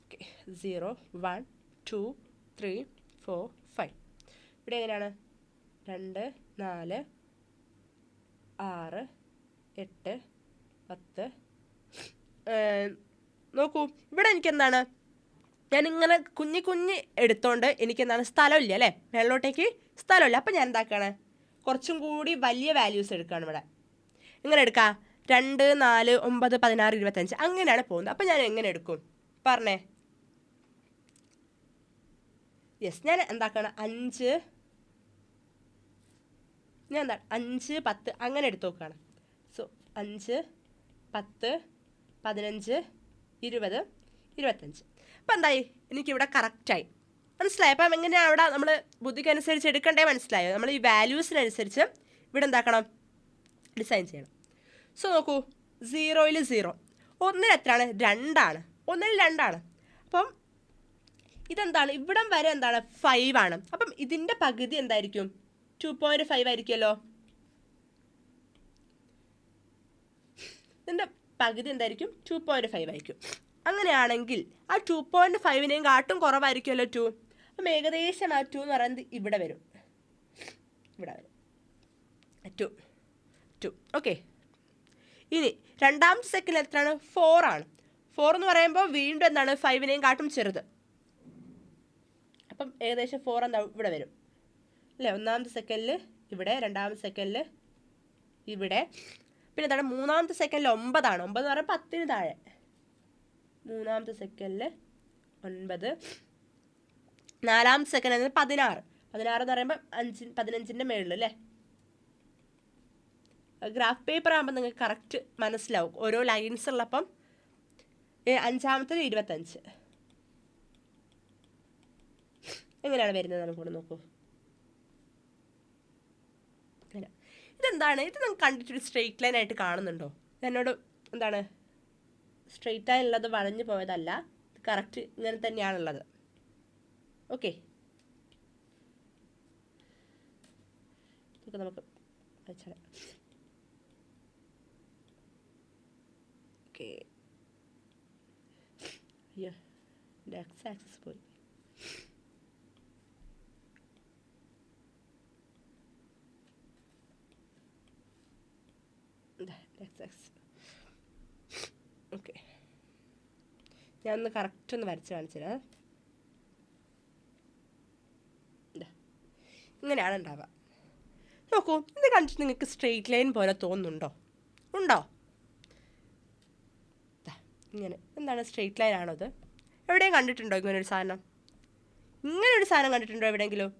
ഓക്കെ, 0 1 2 3 4 5. ഇവിടെ എങ്ങനെയാണ്? 2 4 6 8 10. നോക്കൂ, ഇവിടെ എനിക്കെന്താണ്? ഞാനിങ്ങനെ കുഞ്ഞി എടുത്തോണ്ട് എനിക്കെന്താണ്? സ്ഥലമില്ല അല്ലേ? മേളിലോട്ടേക്ക് സ്ഥലമില്ല. അപ്പം ഞാൻ എന്താക്കുകയാണ്? കുറച്ചും കൂടി വലിയ വാല്യൂസ് എടുക്കുകയാണ് ഇവിടെ. എങ്ങനെ എടുക്കാം? 2 4 9 16 25 അങ്ങനെയാണ് പോകുന്നത്. അപ്പം ഞാൻ എങ്ങനെ എടുക്കും? പറഞ്ഞേ. യെസ്, ഞാൻ എന്താക്കണം? 5 10 അങ്ങനെ എടുത്ത് നോക്കുകയാണ്. സോ 5 10 15 20 25. അപ്പം എന്തായി? എനിക്കിവിടെ കറക്റ്റായി. മനസ്സിലായി? അപ്പം എങ്ങനെയാണ് അവിടെ നമ്മൾ ബുദ്ധിക്കനുസരിച്ച് എടുക്കണ്ടേ? മനസ്സിലായോ? നമ്മൾ ഈ വാല്യൂസിനനുസരിച്ച് ഇവിടെ എന്താക്കണം? ഡിസൈൻ ചെയ്യണം. സോ നോക്കൂ, 0 0, 1 എത്രയാണ്? 2 ആണ്. 1 2 ആണ്. അപ്പം ഇതെന്താണ്, ഇവിടം വരെ എന്താണ് 5 ആണ്. അപ്പം ഇതിൻ്റെ പകുതി എന്തായിരിക്കും? 2.5 ആയിരിക്കുമല്ലോ. ഇതിൻ്റെ പകുതി എന്തായിരിക്കും? 2.5 ആയിരിക്കും. അങ്ങനെയാണെങ്കിൽ ആ 2.5-നേയും കാട്ടും കുറവായിരിക്കുമല്ലോ 2. അപ്പം ഏകദേശം ആ 2 എന്ന് പറയുന്നത് ഇവിടെ വരും. 2. ഓക്കെ. ഇനി രണ്ടാമത്തെ സെക്കൻഡ് എത്രയാണ്? 4 ആണ്. 4 എന്ന് പറയുമ്പോൾ വീണ്ടും എന്താണ്? 5-നേയും കാട്ടും ചെറുത്. അപ്പം ഏകദേശം 4 എന്താ ഇവിടെ വരും അല്ലേ? ഒന്നാമത്തെ സെക്കൻഡിൽ ഇവിടെ, രണ്ടാമത്തെ സെക്കൻഡിൽ ഇവിടെ, പിന്നെ എന്താണ് മൂന്നാമത്തെ സെക്കൻഡിൽ 9 ആണ്. 9 എന്ന് പറയുമ്പോൾ 10-ന് താഴെ. മൂന്നാമത്തെ സെക്കൻഡിൽ 9. നാലാമത്തെ സെക്കൻഡ് 16. 16 എന്ന് പറയുമ്പോൾ 15-ൻ്റെ മേളിൽ അല്ലേ? ഗ്രാഫ് പേപ്പർ ആകുമ്പോൾ നിങ്ങൾക്ക് കറക്റ്റ് മനസ്സിലാവും ഓരോ ലൈൻസ് ഉള്ളപ്പം. അഞ്ചാമത്തേത് 25. എങ്ങനെയാണ് വരുന്നത് നമുക്കൂടെ നോക്കൂ. അങ്ങനെ ഇതെന്താണ്? ഇത് നമുക്ക് കണ്ടിട്ടൊരു സ്ട്രെയിറ്റ് ലൈൻ ആയിട്ട് കാണുന്നുണ്ടോ? എന്നോട് എന്താണ് സ്ട്രെയിറ്റ് ലൈൻ ഉള്ളത് വളഞ്ഞു പോയതല്ല, ഇത് കറക്റ്റ് ഇങ്ങനെ തന്നെയാണുള്ളത്. ഓക്കെ, നമുക്ക് വെച്ചാൽ ഓക്കെ. അയ്യോ, എൻ്റെ എക്സ് ആക്സിസ് പോയി. ഓക്കെ, ഞാനൊന്ന് കറക്റ്റ് ഒന്ന് വരച്ച് കാണിച്ചുതരാം. ഇങ്ങനെയാണ് ഉണ്ടാവുക. നോക്കൂ, ഇത് കണ്ടിട്ട് നിങ്ങൾക്ക് സ്ട്രെയിറ്റ് ലൈൻ പോലെ തോന്നുന്നുണ്ടോ? ഉണ്ടോ? ഇങ്ങനെ എന്താണ് സ്ട്രെയിറ്റ് ലൈൻ ആണോ ഇത്? എവിടെയും കണ്ടിട്ടുണ്ടോ ഇങ്ങനൊരു സാധനം? ഇങ്ങനൊരു സാധനം കണ്ടിട്ടുണ്ടോ എവിടെയെങ്കിലും?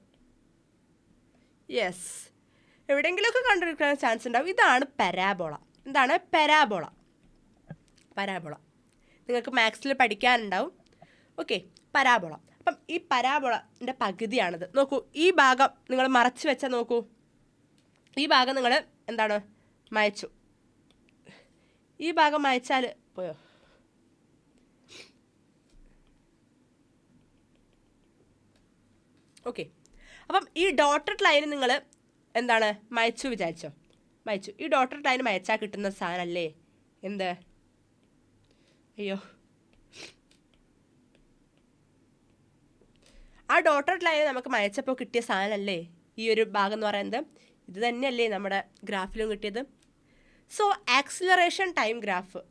യെസ്, എവിടെയെങ്കിലുമൊക്കെ കണ്ടിരിക്കാൻ ചാൻസ് ഉണ്ടാവും. ഇതാണ് പരാബോള. എന്താണ് പരാബോള? പരാബോള നിങ്ങൾക്ക് മാത്സിൽ പഠിക്കാനുണ്ടാവും. Okay, parabola. അപ്പം ഈ പരാബോളൻ്റെ പകുതിയാണിത്. നോക്കൂ, ഈ ഭാഗം നിങ്ങൾ മറച്ച് വെച്ചാൽ നോക്കൂ, ഈ ഭാഗം നിങ്ങൾ എന്താണ് മായ്ച്ചു. ഈ ഭാഗം മായ്ച്ചാൽ പോയോ? ഓക്കെ, അപ്പം ഈ ഡോട്ടഡ് ലൈന് നിങ്ങൾ എന്താണ് മായ്ച്ചു വിചാരിച്ചോ? മായ്ച്ചു. ഈ ഡോട്ടഡ് ലൈന് മായ്ച്ചാൽ കിട്ടുന്ന സാധനമല്ലേ എന്ത്? അയ്യോ, ആ ഡോട്ടഡ് ലൈന് നമുക്ക് മായ്ച്ചപ്പോൾ കിട്ടിയ സാധനമല്ലേ ഈ ഒരു ഭാഗം എന്ന് പറയുന്നത്? ഇത് തന്നെയല്ലേ നമ്മുടെ ഗ്രാഫിലും കിട്ടിയത്? So acceleration time graph,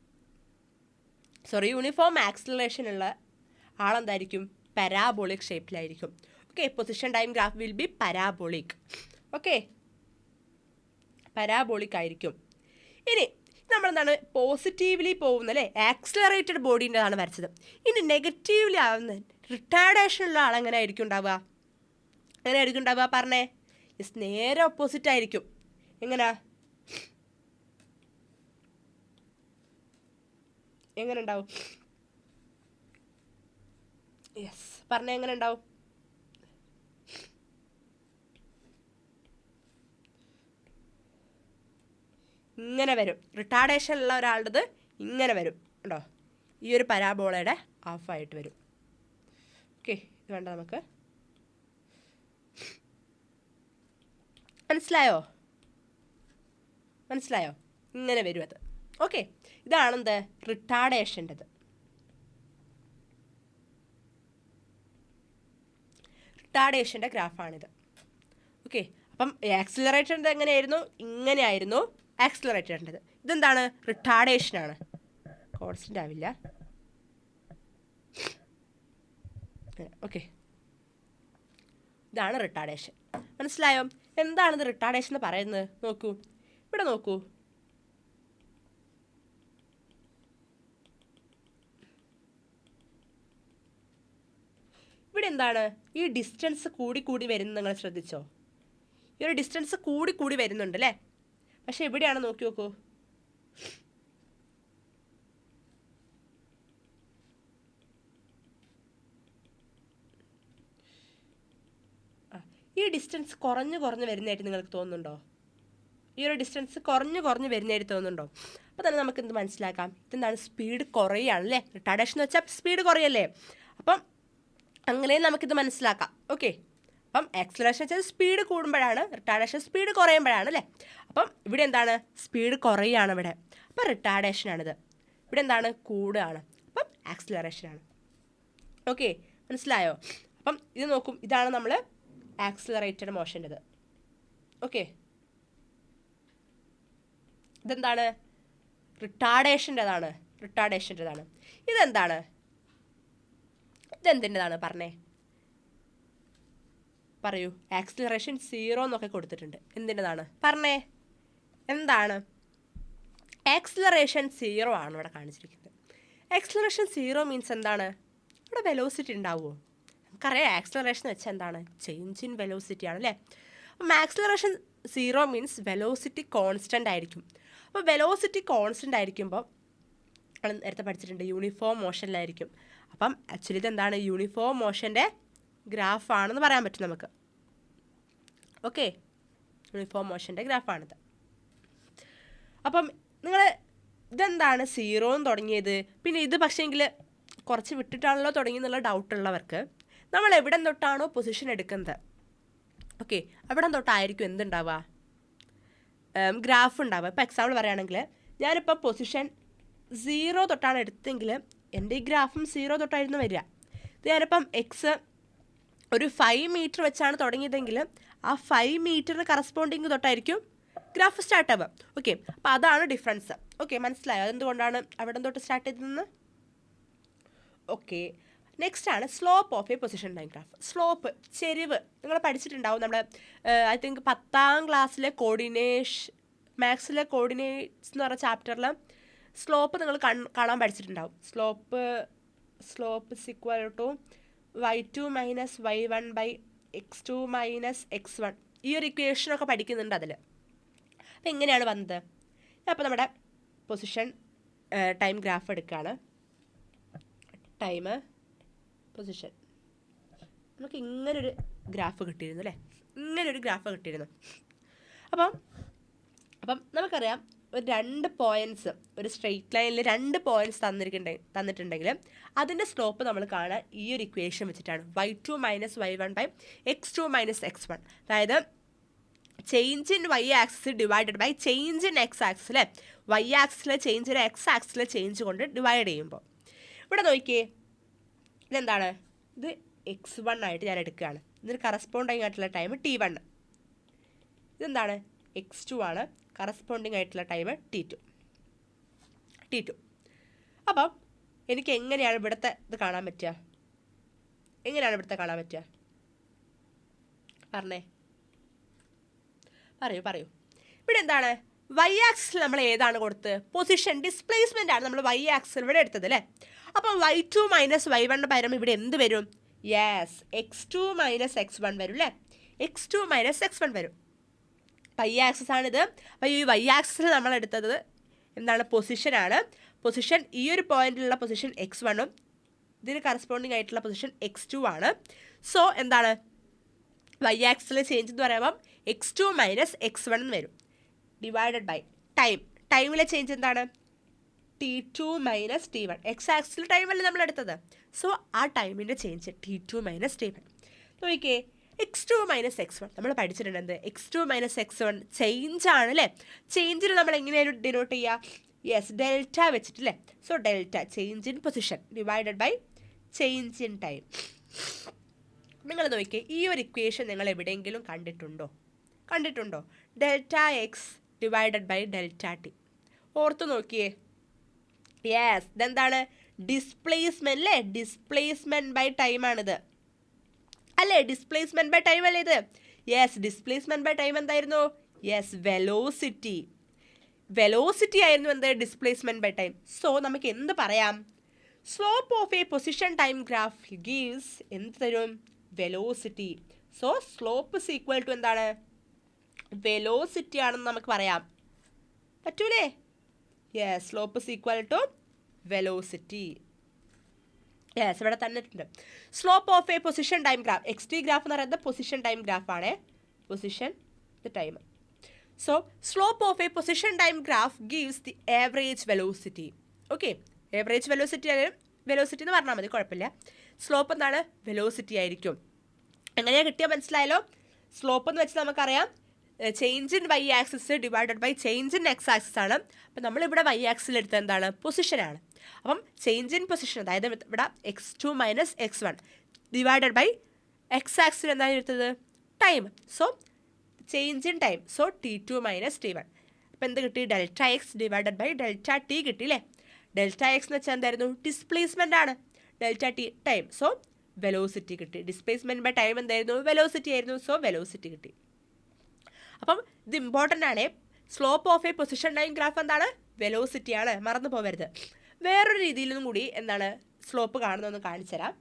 uniform acceleration ഉള്ള ആളെന്തായിരിക്കും? പാരാബോളിക് ഷേപ്പിലായിരിക്കും. Okay, position time graph will be parabolic. Okay, parabolic ആയിരിക്കും. ഇനി നമ്മളെന്താണ് പോസിറ്റീവ്ലി പോകുന്ന അല്ലേ ആക്സിലറേറ്റഡ് ബോഡീൻ്റെതാണ് വരച്ചത്. ഇനി നെഗറ്റീവ്ലി ആവുന്ന റിട്ടാർഡേഷനുള്ള ആളെങ്ങനെ ആയിരിക്കും ഉണ്ടാവുക? എങ്ങനെയായിരിക്കും ഉണ്ടാവുക പറഞ്ഞേ? യെസ്, നേരെ ഓപ്പോസിറ്റ് ആയിരിക്കും. എങ്ങനെ ഉണ്ടാവും? യെസ്, പറഞ്ഞേ, എങ്ങനെ ഉണ്ടാവും? ഇങ്ങനെ വരും. റിട്ടാർഡേഷനുള്ള ഒരാളുടേത് ഇങ്ങനെ വരും കേട്ടോ. ഈ ഒരു പരാബോളയുടെ ഹാഫായിട്ട് വരും. ഓക്കെ, ഇത് വേണ്ട നമുക്ക്. മനസ്സിലായോ? ഇങ്ങനെ വരും അത്. ഓക്കെ, ഇതാണെന്ത്? റിട്ടാർഡേഷൻ്റെത്. റിട്ടാർഡേഷൻ്റെ ഗ്രാഫാണിത്. ഓക്കെ, അപ്പം ആക്സിലറേറ്ററിൻ്റെ എങ്ങനെയായിരുന്നു? ഇങ്ങനെയായിരുന്നു ആക്സിലറേറ്ററിൻ്റെത്. ഇതെന്താണ്? റിട്ടാർഡേഷനാണ്. കോൺസ്റ്റൻ്റ് ആവില്ല. ഓക്കെ, ഇതാണ് റിട്ടാർഡേഷൻ. മനസ്സിലായോ? എന്താണിത് റിട്ടാർഡേഷൻ എന്ന് പറയുന്നത്? നോക്കൂ, ഇവിടെ നോക്കൂ. ഇവിടെ എന്താണ്? ഈ ഡിസ്റ്റൻസ് കൂടി വരുന്നത് നിങ്ങൾ ശ്രദ്ധിച്ചോ? ഈ ഒരു ഡിസ്റ്റൻസ് കൂടി വരുന്നുണ്ട് അല്ലേ? പക്ഷെ എവിടെയാണ് നോക്കി നോക്കൂ. ഈ ഡിസ്റ്റൻസ് കുറഞ്ഞു വരുന്നതായിട്ട് നിങ്ങൾക്ക് തോന്നുന്നുണ്ടോ? ഈ ഒരു ഡിസ്റ്റൻസ് കുറഞ്ഞു വരുന്നതായിട്ട് തോന്നുന്നുണ്ടോ? അപ്പോൾ തന്നെ നമുക്ക് എന്ത് മനസ്സിലാക്കാം? ഇതെന്താണ്? സ്പീഡ് കുറയുകയാണ് അല്ലേ? റിട്ടാർഡേഷൻ എന്ന് വെച്ചാൽ സ്പീഡ് കുറയല്ലേ? അപ്പം അങ്ങനെ നമുക്കിത് മനസ്സിലാക്കാം. ഓക്കെ, അപ്പം ആക്സിലറേഷൻ വെച്ചാൽ സ്പീഡ് കൂടുമ്പോഴാണ്, റിട്ടാർഡേഷൻ സ്പീഡ് കുറയുമ്പോഴാണ് അല്ലേ. അപ്പം ഇവിടെ എന്താണ്, സ്പീഡ് കുറയുകയാണ് ഇവിടെ, അപ്പം റിട്ടാർഡേഷനാണിത്. ഇവിടെ എന്താണ്, കൂടുകയാണ്, അപ്പം ആക്സിലറേഷനാണ്. ഓക്കെ, മനസ്സിലായോ? അപ്പം ഇത് നോക്കും, ഇതാണ് നമ്മൾ ആക്സിലറേറ്റഡ് മോഷൻ്റെത്. ഓക്കെ, ഇതെന്താണ്, റിട്ടാർഡേഷൻ്റെതാണ്, റിട്ടാർഡേഷൻ്റെതാണ്. ഇതെന്താണ്, ഇതെന്തിൻ്റെതാണ് പറഞ്ഞേ, പറയൂ. ആക്സിലറേഷൻ 0 എന്നൊക്കെ കൊടുത്തിട്ടുണ്ട്, എന്തിൻ്റെതാണ് പറഞ്ഞേ, എന്താണ്? ആക്സിലറേഷൻ 0 ആണ് ഇവിടെ കാണിച്ചിരിക്കുന്നത്. ആക്സിലറേഷൻ 0 മീൻസ് എന്താണ്, ഇവിടെ വെലോസിറ്റി ഉണ്ടാവുമോ? നമുക്കറിയാം ആക്സിലറേഷൻ വെച്ചാൽ എന്താണ്, ചേഞ്ച് ഇൻ വെലോസിറ്റി ആണ് അല്ലേ. അപ്പം ആക്സിലറേഷൻ 0 മീൻസ് വെലോസിറ്റി കോൺസ്റ്റൻ്റ് ആയിരിക്കും. അപ്പോൾ വെലോസിറ്റി കോൺസ്റ്റൻ്റ് ആയിരിക്കുമ്പോൾ നമ്മൾ നേരത്തെ പഠിച്ചിട്ടുണ്ട് യൂണിഫോം മോഷനിലായിരിക്കും. അപ്പം ആക്ച്വലി ഇതെന്താണ്, യൂണിഫോം മോഷൻ്റെ ഗ്രാഫാണെന്ന് പറയാൻ പറ്റും നമുക്ക്. ഓക്കെ, യൂണിഫോം മോഷൻ്റെ ഗ്രാഫാണിത്. അപ്പം നിങ്ങൾ ഇതെന്താണ് 0 തുടങ്ങിയത്, പിന്നെ ഇത് പക്ഷേങ്കിൽ കുറച്ച് വിട്ടിട്ടാണല്ലോ തുടങ്ങിയെന്നുള്ള ഡൗട്ടുള്ളവർക്ക് നമ്മൾ എവിടെ തൊട്ടാണോ പൊസിഷൻ എടുക്കുന്നത്, ഓക്കെ, അവിടെ തൊട്ടായിരിക്കും എന്തുണ്ടാവുക, ഗ്രാഫ് ഉണ്ടാവുക. ഇപ്പോൾ എക്സാമ്പിൾ പറയുകയാണെങ്കിൽ ഞാനിപ്പോൾ പൊസിഷൻ 0 തൊട്ടാണ് എടുത്തെങ്കിൽ എൻ്റെ ഈ ഗ്രാഫും 0 തൊട്ടായിരുന്നു വരിക. ഇത് ഞാനിപ്പം എക്സ് ഒരു 5 മീറ്റർ വെച്ചാണ് തുടങ്ങിയതെങ്കിൽ ആ 5 മീറ്ററിന് കറസ്പോണ്ടിങ് തൊട്ടായിരിക്കും ഗ്രാഫ് സ്റ്റാർട്ട് ആവുക. ഓക്കെ, അപ്പോൾ അതാണ് ഡിഫറൻസ്. ഓക്കെ, മനസ്സിലായോ അതെന്തുകൊണ്ടാണ് അവിടെ തൊട്ട് സ്റ്റാർട്ട് ചെയ്തതെന്ന്? ഓക്കെ, നെക്സ്റ്റ് ആണ് slope of a position time graph. Slope, ചെരിവ്, നിങ്ങൾ പഠിച്ചിട്ടുണ്ടാവും. നമ്മൾ ഐ തിങ്ക് 10ാം ക്ലാസ്സിലെ മാത്സിലെ കോർഡിനേറ്റ്സ് എന്ന് പറഞ്ഞ ചാപ്റ്ററിൽ സ്ലോപ്പ് നിങ്ങൾ കാണാൻ പഠിച്ചിട്ടുണ്ടാവും. Slope is equal to y2 minus y1 by x2 minus x1. ഈ ഒരു ഇക്വേഷനൊക്കെ പഠിക്കുന്നുണ്ട് അതിൽ. അപ്പം എങ്ങനെയാണ് വന്നത്? അപ്പോൾ നമ്മുടെ പൊസിഷൻ ടൈം ഗ്രാഫ് എടുക്കുകയാണ്. ടൈം പൊസിഷൻ നമുക്ക് ഇങ്ങനൊരു ഗ്രാഫ് കിട്ടിയിരുന്നു അല്ലേ, ഇങ്ങനൊരു ഗ്രാഫ് കിട്ടിയിരുന്നു. അപ്പം നമുക്കറിയാം ഒരു 2 പോയിൻറ്റ്സ്, ഒരു സ്ട്രെയിറ്റ് ലൈനിൽ 2 പോയിൻറ്റ്സ് തന്നിട്ടുണ്ടെങ്കിൽ അതിൻ്റെ സ്ലോപ്പ് നമ്മൾ കാണാൻ ഈ ഒരു ഇക്വേഷൻ വെച്ചിട്ടാണ്, y2 minus y1 by x2 minus x1. അതായത് change in y axis divided by change in x axis അല്ലേ. y ആക്സിസിലെ ചേഞ്ചിനെ x ആക്സിസിലെ ചേഞ്ച് കൊണ്ട് ഡിവൈഡ് ചെയ്യുമ്പോൾ ഇവിടെ നോക്കിയേ, ഇതെന്താണ്, ഇത് x1 ആയിട്ട് ഞാൻ എടുക്കുകയാണ്. ഇതിന് കറസ്പോണ്ടിങ് ആയിട്ടുള്ള ടൈം t1. ഇതെന്താണ്, x2 ആണ്, കറസ്പോണ്ടിങ് ആയിട്ടുള്ള ടൈം t2. അപ്പം എനിക്ക് എങ്ങനെയാണ് ഇവിടുത്തെ ഇത് കാണാൻ പറ്റുക, എങ്ങനെയാണ് ഇവിടുത്തെ കാണാൻ പറ്റുക പറഞ്ഞേ, പറയൂ. ഇവിടെ എന്താണ്, y ആക്സിൽ നമ്മൾ ഏതാണ് കൊടുത്ത്, പൊസിഷൻ ഡിസ്പ്ലേസ്മെൻ്റ് ആണ് നമ്മൾ y ആക്സിൽ ഇവിടെ എടുത്തത് അല്ലേ. അപ്പം y2 മൈനസ് y1 പകരം ഇവിടെ എന്ത് വരും, യെസ് x2 മൈനസ് x1 വരും അല്ലേ, x2 മൈനസ് x1 വരും. y ആക്സിസ് ആണിത്. അപ്പോൾ ഈ y ആക്സിൽ നമ്മൾ എടുത്തത് എന്താണ്, പൊസിഷനാണ്. പൊസിഷൻ ഈ ഒരു പോയിന്റിലുള്ള പൊസിഷൻ x1ഉം ഇതിന് കറസ്പോണ്ടിങ് ആയിട്ടുള്ള പൊസിഷൻ x2 ആണ്. സോ എന്താണ്, y ആക്സിൽ ചേഞ്ച് എന്ന് പറയുമ്പം x2 മൈനസ് x1 എന്ന് വരും, ഡിവൈഡഡ് ബൈ ടൈമിലെ ചേഞ്ച് എന്താണ്, t2 minus t1. x axle ടൈമല്ലേ നമ്മൾ എടുത്തത്, സോ ആ ടൈമിൻ്റെ ചേഞ്ച് t2 മൈനസ് t1. നോക്കിക്കേ, x2 മൈനസ് x1 നമ്മൾ പഠിച്ചിട്ടുണ്ട്. എന്ത്, x2 മൈനസ് x1 ചേഞ്ച് ആണ് അല്ലേ. ചേഞ്ചിന് നമ്മൾ എങ്ങനെയാണ് ഡിനോട്ട് ചെയ്യുക, യെസ് ഡെൽറ്റ വെച്ചിട്ടില്ലേ. So delta change in position divided by change in time. നിങ്ങൾ നോക്കിയേ, ഈ ഒരു ഇക്വേഷൻ നിങ്ങൾ എവിടെയെങ്കിലും കണ്ടിട്ടുണ്ടോ? Delta X divided by delta T. ഓർത്ത് നോക്കിയേ, യെസ് ഇതെന്താണ്, ഡിസ്പ്ലേസ്മെൻറ്റ് അല്ലേ, ഡിസ്പ്ലേസ്മെൻറ്റ് ബൈ ടൈമാണിത് അല്ലേ, ഡിസ്പ്ലേസ്മെൻറ്റ് ബൈ ടൈം അല്ലേ ഇത്. യെസ്, ഡിസ്പ്ലേസ്മെൻറ്റ് ബൈ ടൈം എന്തായിരുന്നു, യെസ് വെലോസിറ്റി ആയിരുന്നു എന്ത്, ഡിസ്പ്ലേസ്മെൻറ്റ് ബൈ ടൈം. സോ നമുക്ക് എന്ത് പറയാം, slope of a position time graph gives എന്ത് തരും, velocity. So slope is equal to എന്താണ്, വെലോസിറ്റി ആണെന്ന് നമുക്ക് പറയാം പറ്റൂലേ. Yes, slope is equal to velocity. Yes, ഇവിടെ തന്നിട്ടുണ്ട്. Slope of a position time graph, XT graph എന്ന് പറയുന്നത് പൊസിഷൻ ടൈം ഗ്രാഫാണ്, position time. So slope of a position time graph gives the average velocity. Okay, average velocity ആയാലും വെലോസിറ്റി എന്ന് പറഞ്ഞാൽ മതി, കുഴപ്പമില്ല. സ്ലോപ്പ് എന്താണ്? വെലോസിറ്റി ആയിരിക്കും. എങ്ങനെയാണ് കിട്ടിയാൽ മനസ്സിലായല്ലോ? സ്ലോപ്പ് എന്ന് വെച്ചാൽ നമുക്കറിയാം change in y axis divided by change in x axis ആണ്. അപ്പം നമ്മളിവിടെ വൈ ആക്സിൽ എടുത്തത് എന്താണ്? പൊസിഷനാണ്. അപ്പം ചേഞ്ച് ഇൻ പൊസിഷൻ, അതായത് ഇവിടെ x2 minus x1 divided by x axis എന്താണ് എടുത്തത്? Time. So change in time, so t2 minus t1. അപ്പം എന്ത് കിട്ടി? Delta X divided by delta t കിട്ടി അല്ലേ? ഡെൽറ്റ എക്സ് എന്ന് വെച്ചാൽ എന്തായിരുന്നു? ഡിസ്പ്ലേസ്മെൻ്റ് ആണ്. Delta t time, so velocity കിട്ടി. ഡിസ്പ്ലേസ്മെൻറ്റ് ബൈ ടൈം എന്തായിരുന്നു? വെലോസിറ്റി ആയിരുന്നു. സോ വെലോസിറ്റി കിട്ടി. അപ്പം ഇത് ഇമ്പോർട്ടൻ്റ് ആണ്. Slope of a position time graph എന്താണ്? വെലോസിറ്റി ആണ്, മറന്നു പോകരുത്. വേറൊരു രീതിയിലും കൂടി എന്താണ് സ്ലോപ്പ് കാണുന്നതെന്ന് കാണിച്ചു തരാം.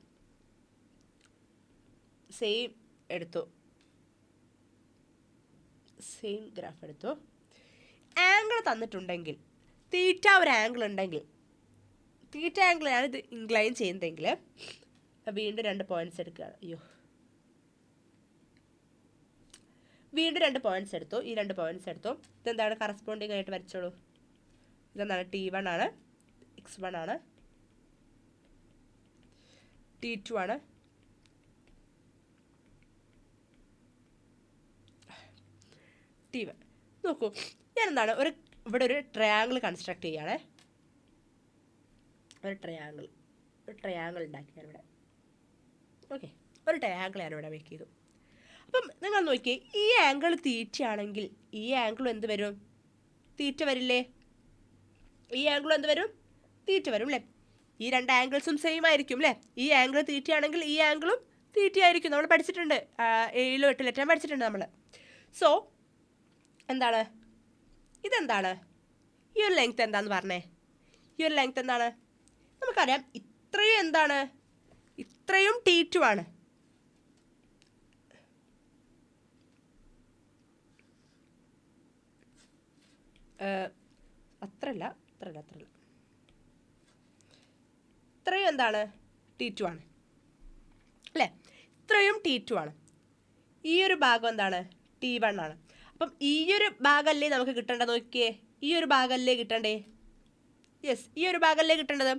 സെയിം എടുത്തു, സെയിം ഗ്രാഫ് എടുത്തു. ആംഗിൾ തന്നിട്ടുണ്ടെങ്കിൽ, തീറ്റ ഒരു ആംഗിൾ ഉണ്ടെങ്കിൽ, തീറ്റ ആംഗിളാണ് ഇത് ഇൻക്ലൈൻ ചെയ്യുന്നതെങ്കിൽ വീണ്ടും 2 പോയിന്റ്സ് എടുക്കുകയാണ്. വീണ്ടും 2 പോയിന്റ്സ് എടുത്തു. ഈ 2 പോയിന്റ്സ് എടുത്തു. ഇതെന്താണ്? കറസ്പോണ്ടിങ് ആയിട്ട് വരച്ചോളൂ. ഇതെന്താണ്? t1 ആണ്, x1 ആണ്, t2 ആണ്, t1. നോക്കൂ, ഞാൻ എന്താണ് ഇവിടെ ഒരു ട്രയാങ്കിൾ കൺസ്ട്രക്ട് ചെയ്യുകയാണേ. ഒരു ട്രയാങ്കിൾ ഉണ്ടാക്കി ഞാനിവിടെ. ഓക്കെ, ഒരു ട്രയാങ്കിൾ ഞാനിവിടെ മേക്ക് ചെയ്തു. അപ്പം നിങ്ങൾ നോക്കിയേ, ഈ ആംഗിൾ തീറ്റ ആണെങ്കിൽ ഈ ആംഗിളും എന്ത് വരും? തീറ്റ വരില്ലേ? ഈ ആംഗിളും എന്ത് വരും? തീറ്റ വരും അല്ലേ? ഈ 2 ആംഗിൾസും സെയിം ആയിരിക്കും അല്ലേ? ഈ ആംഗിൾ തീറ്റ ആണെങ്കിൽ ഈ ആംഗിളും തീറ്റ ആയിരിക്കും. നമ്മൾ പഠിച്ചിട്ടുണ്ട്, 7 8 പഠിച്ചിട്ടുണ്ട് നമ്മൾ. സോ എന്താണ് ഇതെന്താണ്? ഈ ഒരു ലെങ്ത് എന്താന്ന് പറഞ്ഞേ? ഈ ഒരു ലെങ്ത് എന്താണ്? നമുക്കറിയാം ഇത്രയും എന്താണ്? ഇത്രയും t2 ആണ്. അത്രല്ല, ഇത്രയും എന്താണ്? t2 ആണ് അല്ലേ? ഇത്രയും t2 ആണ്. ഈ ഒരു ഭാഗം എന്താണ്? t1 ആണ്. അപ്പം ഈ ഒരു ഭാഗമല്ലേ നമുക്ക് കിട്ടേണ്ടത്? നോക്കിയേ, ഈ ഒരു ഭാഗമല്ലേ കിട്ടണ്ടേ? യെസ്, ഈ ഒരു ഭാഗമല്ലേ കിട്ടേണ്ടത്.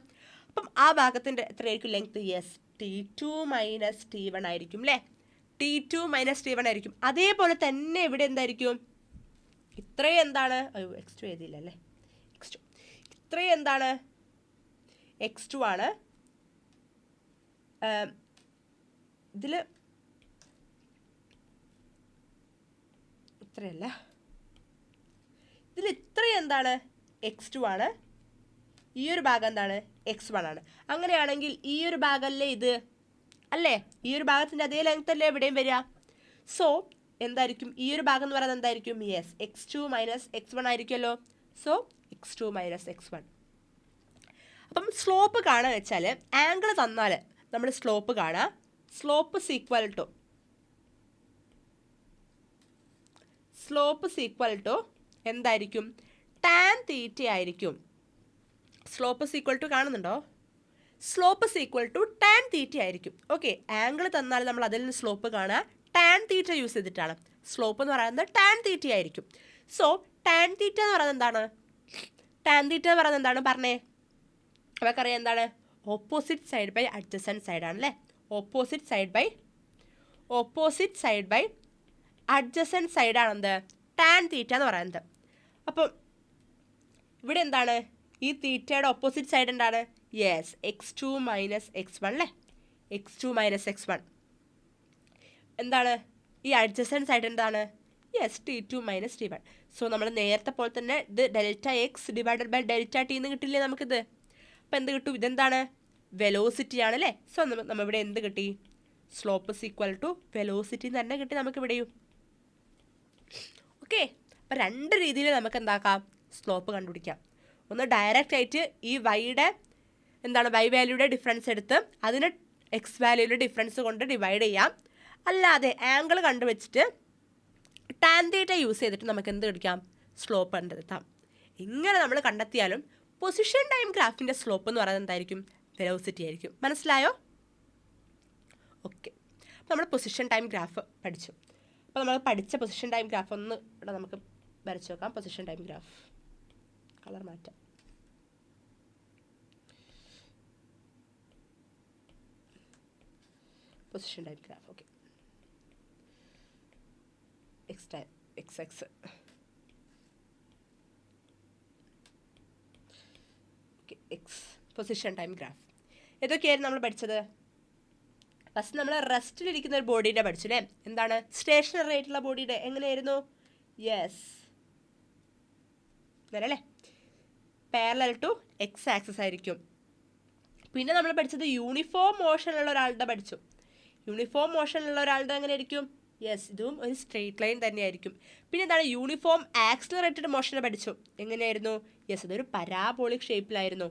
അപ്പം ആ ഭാഗത്തിൻ്റെ എത്രയായിരിക്കും length? Yes, t2 minus t1 ആയിരിക്കും അല്ലേ? t2 മൈനസ് t1 ആയിരിക്കും. അതേപോലെ തന്നെ ഇവിടെ എന്തായിരിക്കും? ഇത്രയും എന്താണ്? x2 എഴുതിയില്ല അല്ലേ? x2 ഇത്രയും എന്താണ്? x2 ആണ്. ഇതിൽ ഇത്രയല്ല, ഇതിൽ ഇത്രയും എന്താണ്? x2 ആണ്. ഈ ഒരു ഭാഗം എന്താണ്? x1 ആണ്. അങ്ങനെയാണെങ്കിൽ ഈ ഒരു ഭാഗമല്ലേ ഇത് അല്ലേ? ഈ ഒരു ഭാഗത്തിൻ്റെ അതേ ലെങ്ത് അല്ലേ എവിടെയും വരിക. സോ എന്തായിരിക്കും ഈ ഒരു ഭാഗം എന്ന് പറയുന്നത്? എന്തായിരിക്കും? യെസ്, x2 മൈനസ് x1 ആയിരിക്കുമല്ലോ. So x2 minus x1. അപ്പം സ്ലോപ്പ് കാണുക വെച്ചാൽ ആംഗിൾ തന്നാൽ നമ്മൾ സ്ലോപ്പ് കാണുക. സ്ലോപ്പ് ഈക്വൽ ടു എന്തായിരിക്കും? ടാൻ തീറ്റ ആയിരിക്കും. സ്ലോപ്പ് ഈക്വൽ ടു കാണുന്നുണ്ടോ? Slope equal to tan theta ആയിരിക്കും. ഓക്കെ, ആംഗിൾ തന്നാൽ നമ്മൾ അതിൽ നിന്ന് സ്ലോപ്പ് കാണുക ടാൻ തീറ്റ യൂസ് ചെയ്തിട്ടാണ്. സ്ലോപ്പ് എന്ന് പറയുന്നത് ടാൻ തീറ്റ ആയിരിക്കും. സോ ടാൻ തീറ്റ എന്ന് പറയുന്നത് എന്താണ്? ടാൻ തീറ്റ എന്ന് പറയുന്നത് എന്താണ്? പറഞ്ഞേ. അവർക്കറിയാം എന്താണ്? Opposite side by adjacent side ആണല്ലേ? ഓപ്പോസിറ്റ് സൈഡ് ബൈ അഡ്ജസൻറ്റ് സൈഡാണ് എന്ത്? ടാൻ തീറ്റ എന്ന് പറയുന്നത്. അപ്പം ഇവിടെ എന്താണ്? ഈ തീറ്റയുടെ ഓപ്പോസിറ്റ് സൈഡ് എന്താണ്? യെസ്, x2 മൈനസ് x1 അല്ലേ? x2 മൈനസ് x1 എന്താണ്? ഈ അഡ്ജസൻറ്റ് സൈഡ് എന്താണ്? Yes, t2 minus t1. So നമ്മൾ നേരത്തെ പോലെ തന്നെ ഇത് delta X divided by delta t എന്ന് കിട്ടില്ലേ നമുക്കിത്? അപ്പോൾ എന്ത് കിട്ടും? ഇതെന്താണ്? വെലോസിറ്റി ആണല്ലേ? സോ നമ്മളിവിടെ എന്ത് കിട്ടി? സ്ലോപ്പ് ഈക്വൽ ടു വെലോസിറ്റി തന്നെ കിട്ടി നമുക്കിവിടെയും. ഓക്കെ, അപ്പോൾ 2 രീതിയിൽ നമുക്ക് എന്താക്കാം? സ്ലോപ്പ് കണ്ടുപിടിക്കാം. ഒന്ന് ഡയറക്റ്റ് ആയിട്ട് ഈ വൈയുടെ എന്താണ്? വൈ വാല്യൂയുടെ ഡിഫറൻസ് എടുത്ത് അതിന് എക്സ് വാല്യൂയുടെ ഡിഫറൻസ് കൊണ്ട് ഡിവൈഡ് ചെയ്യാം. അല്ലാതെ ആംഗിൾ കണ്ടുവച്ചിട്ട് ടാൻ തീറ്റ യൂസ് ചെയ്തിട്ട് നമുക്ക് എന്ത് കണ്ടുപിടിക്കാം? സ്ലോപ്പ് കണ്ടെത്താം. ഇങ്ങനെ നമ്മൾ കണ്ടെത്തിയാലും പൊസിഷൻ ടൈം ഗ്രാഫിൻ്റെ സ്ലോപ്പ് എന്ന് പറയുന്നത് എന്തായിരിക്കും? വെലോസിറ്റി ആയിരിക്കും. മനസ്സിലായോ? ഓക്കെ, അപ്പോൾ നമ്മൾ പൊസിഷൻ ടൈം ഗ്രാഫ് പഠിച്ചു. അപ്പോൾ നമ്മൾ പഠിച്ച പൊസിഷൻ ടൈം ഗ്രാഫ് ഒന്ന് ഇവിടെ നമുക്ക് വരച്ച് നോക്കാം. പൊസിഷൻ ടൈം ഗ്രാഫ് കളർ മാറ്റാം. Position time graph. Okay, X time X X. Okay, X position time graph. ഏതൊക്കെയായിരുന്നു നമ്മൾ പഠിച്ചത്? ഫസ്റ്റ് നമ്മൾ റെസ്റ്റിലിരിക്കുന്ന ഒരു ബോഡീൻ്റെ പഠിച്ചു അല്ലേ? എന്താണ്? സ്റ്റേഷനറി ആയിട്ടുള്ള ബോഡിയുടെ എങ്ങനെയായിരുന്നു? യെസ്, അങ്ങനെ അല്ലേ? പാരലൽ ടു എക്സ് ആക്സിസ് ആയിരിക്കും. പിന്നെ നമ്മൾ പഠിച്ചത് യൂണിഫോം മോഷനുള്ള ഒരാളുടെ പഠിച്ചു. യൂണിഫോം മോഷനുള്ള ഒരാളുടെ എങ്ങനെ ആയിരിക്കും? യെസ്, ഇതും ഒരു സ്ട്രെയിറ്റ് ലൈൻ തന്നെയായിരിക്കും. പിന്നെ എന്താണ്? യൂണിഫോം ആക്സിലറേറ്റഡ് മോഷനെ പഠിച്ചു. എങ്ങനെയായിരുന്നു? യെസ്, അതൊരു പരാബോളിക് ഷേപ്പിലായിരുന്നു.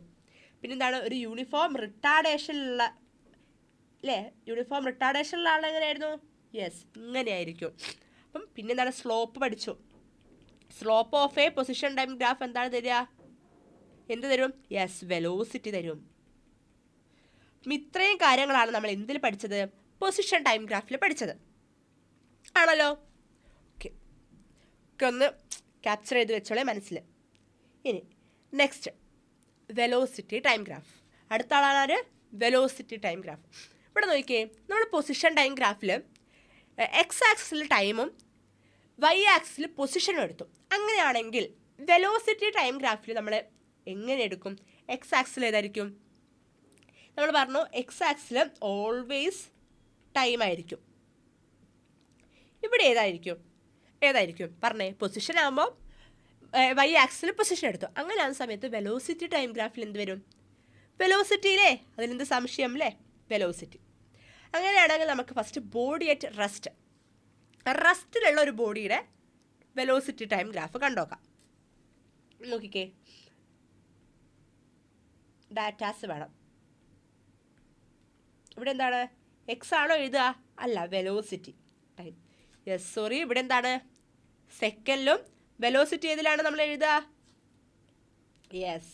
പിന്നെന്താണ്? ഒരു യൂണിഫോം റിട്ടാർഡേഷനിലുള്ള അല്ലേ? യൂണിഫോം റിട്ടാർഡേഷനുള്ള ആൾ എങ്ങനെയായിരുന്നു? യെസ്, ഇങ്ങനെയായിരിക്കും. അപ്പം പിന്നെന്താണ്? സ്ലോപ്പ് പഠിച്ചു. Slope of a position time graph എന്താണ് തരിക? എന്ത് തരും? യെസ്, വെലോസിറ്റി തരും. ഇത്രയും കാര്യങ്ങളാണ് നമ്മൾ എന്തിൽ പഠിച്ചത്? പൊസിഷൻ ടൈം ഗ്രാഫിൽ പഠിച്ചത് ആണല്ലോ. ഓക്കെ, ഒക്കെ ഒന്ന് ക്യാപ്ചർ ചെയ്ത് വെച്ചോളേ മനസ്സിൽ. ഇനി നെക്സ്റ്റ് വെലോസിറ്റി ടൈം ഗ്രാഫ്. അടുത്ത ആളാണ് വെലോസിറ്റി ടൈം ഗ്രാഫ്. ഇവിടെ നോക്കിയേ, നമ്മൾ പൊസിഷൻ ടൈം ഗ്രാഫിൽ എക്സ് ആക്സിസിൽ ടൈമും വൈ ആക്സിസിൽ പൊസിഷനും എടുത്തു. അങ്ങനെയാണെങ്കിൽ വെലോസിറ്റി ടൈം ഗ്രാഫിൽ നമ്മൾ എങ്ങനെ എടുക്കും? എക്സ് ആക്സിൽ ഏതായിരിക്കും? നമ്മൾ പറഞ്ഞു എക്സ് ആക്സിൽ ഓൾവേസ് ടൈം ആയിരിക്കും. ഇവിടെ ഏതായിരിക്കും പറഞ്ഞേ? പൊസിഷൻ ആകുമ്പോൾ വൈ ആക്സിൽ പൊസിഷൻ എടുത്തു. അങ്ങനെയാകുന്ന സമയത്ത് വെലോസിറ്റി ടൈം ഗ്രാഫിൽ എന്ത് വരും? വെലോസിറ്റിയിലേ, അതിലെന്ത് സംശയം അല്ലേ? വെലോസിറ്റി. അങ്ങനെയാണെങ്കിൽ നമുക്ക് ഫസ്റ്റ് ബോഡി അറ്റ് റെസ്റ്റിലുള്ള ഒരു ബോഡിയുടെ വെലോസിറ്റി ടൈം ഗ്രാഫ് കണ്ടോക്കാം. നോക്കിക്കേ, ഡാറ്റാസ് വേണം. ഇവിടെ എന്താണ്? എക്സ് ആണോ എഴുതുക? അല്ല, വെലോസിറ്റി ടൈം. യെസ്, സോറി, ഇവിടെ എന്താണ്? സെക്കൻഡിലും വെലോസിറ്റി ഏതിലാണ് നമ്മൾ എഴുതുക? യെസ്,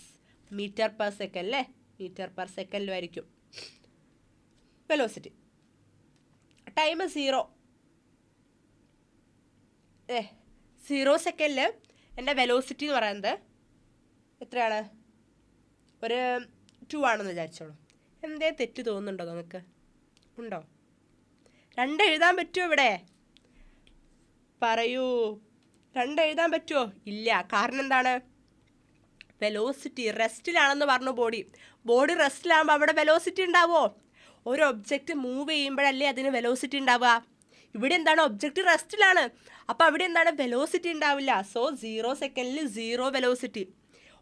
മീറ്റർ പെർ സെക്കൻഡ് അല്ലേ? മീറ്റർ പെർ സെക്കൻഡിലും ആയിരിക്കും വെലോസിറ്റി. ടൈം 0 സെക്കൻഡിൽ എൻ്റെ വെലോസിറ്റി എന്ന് പറയുന്നത് എത്രയാണ്? ഒരു 2 ആണെന്ന് വിചാരിച്ചോളൂ. എന്തേ തെറ്റ് തോന്നുന്നുണ്ടോ നമുക്ക്? ഉണ്ടോ? 2 എഴുതാൻ പറ്റുമോ ഇവിടെ? പറയൂ, 2 എഴുതാൻ പറ്റുമോ? ഇല്ല. കാരണം എന്താണ്? വെലോസിറ്റി റെസ്റ്റിലാണെന്ന് പറഞ്ഞു. ബോഡി റെസ്റ്റിലാകുമ്പോൾ അവിടെ വെലോസിറ്റി ഉണ്ടാവുമോ? ഒരു ഒബ്ജക്റ്റ് മൂവ് ചെയ്യുമ്പോഴല്ലേ അതിന് വെലോസിറ്റി ഉണ്ടാവുക. ഇവിടെ എന്താണ്? ഒബ്ജക്റ്റ് റെസ്റ്റിലാണ്, അപ്പോൾ അവിടെ എന്താണ്? വെലോസിറ്റി ഉണ്ടാവില്ല. സോ 0 സെക്കൻഡിൽ 0 വെലോസിറ്റി.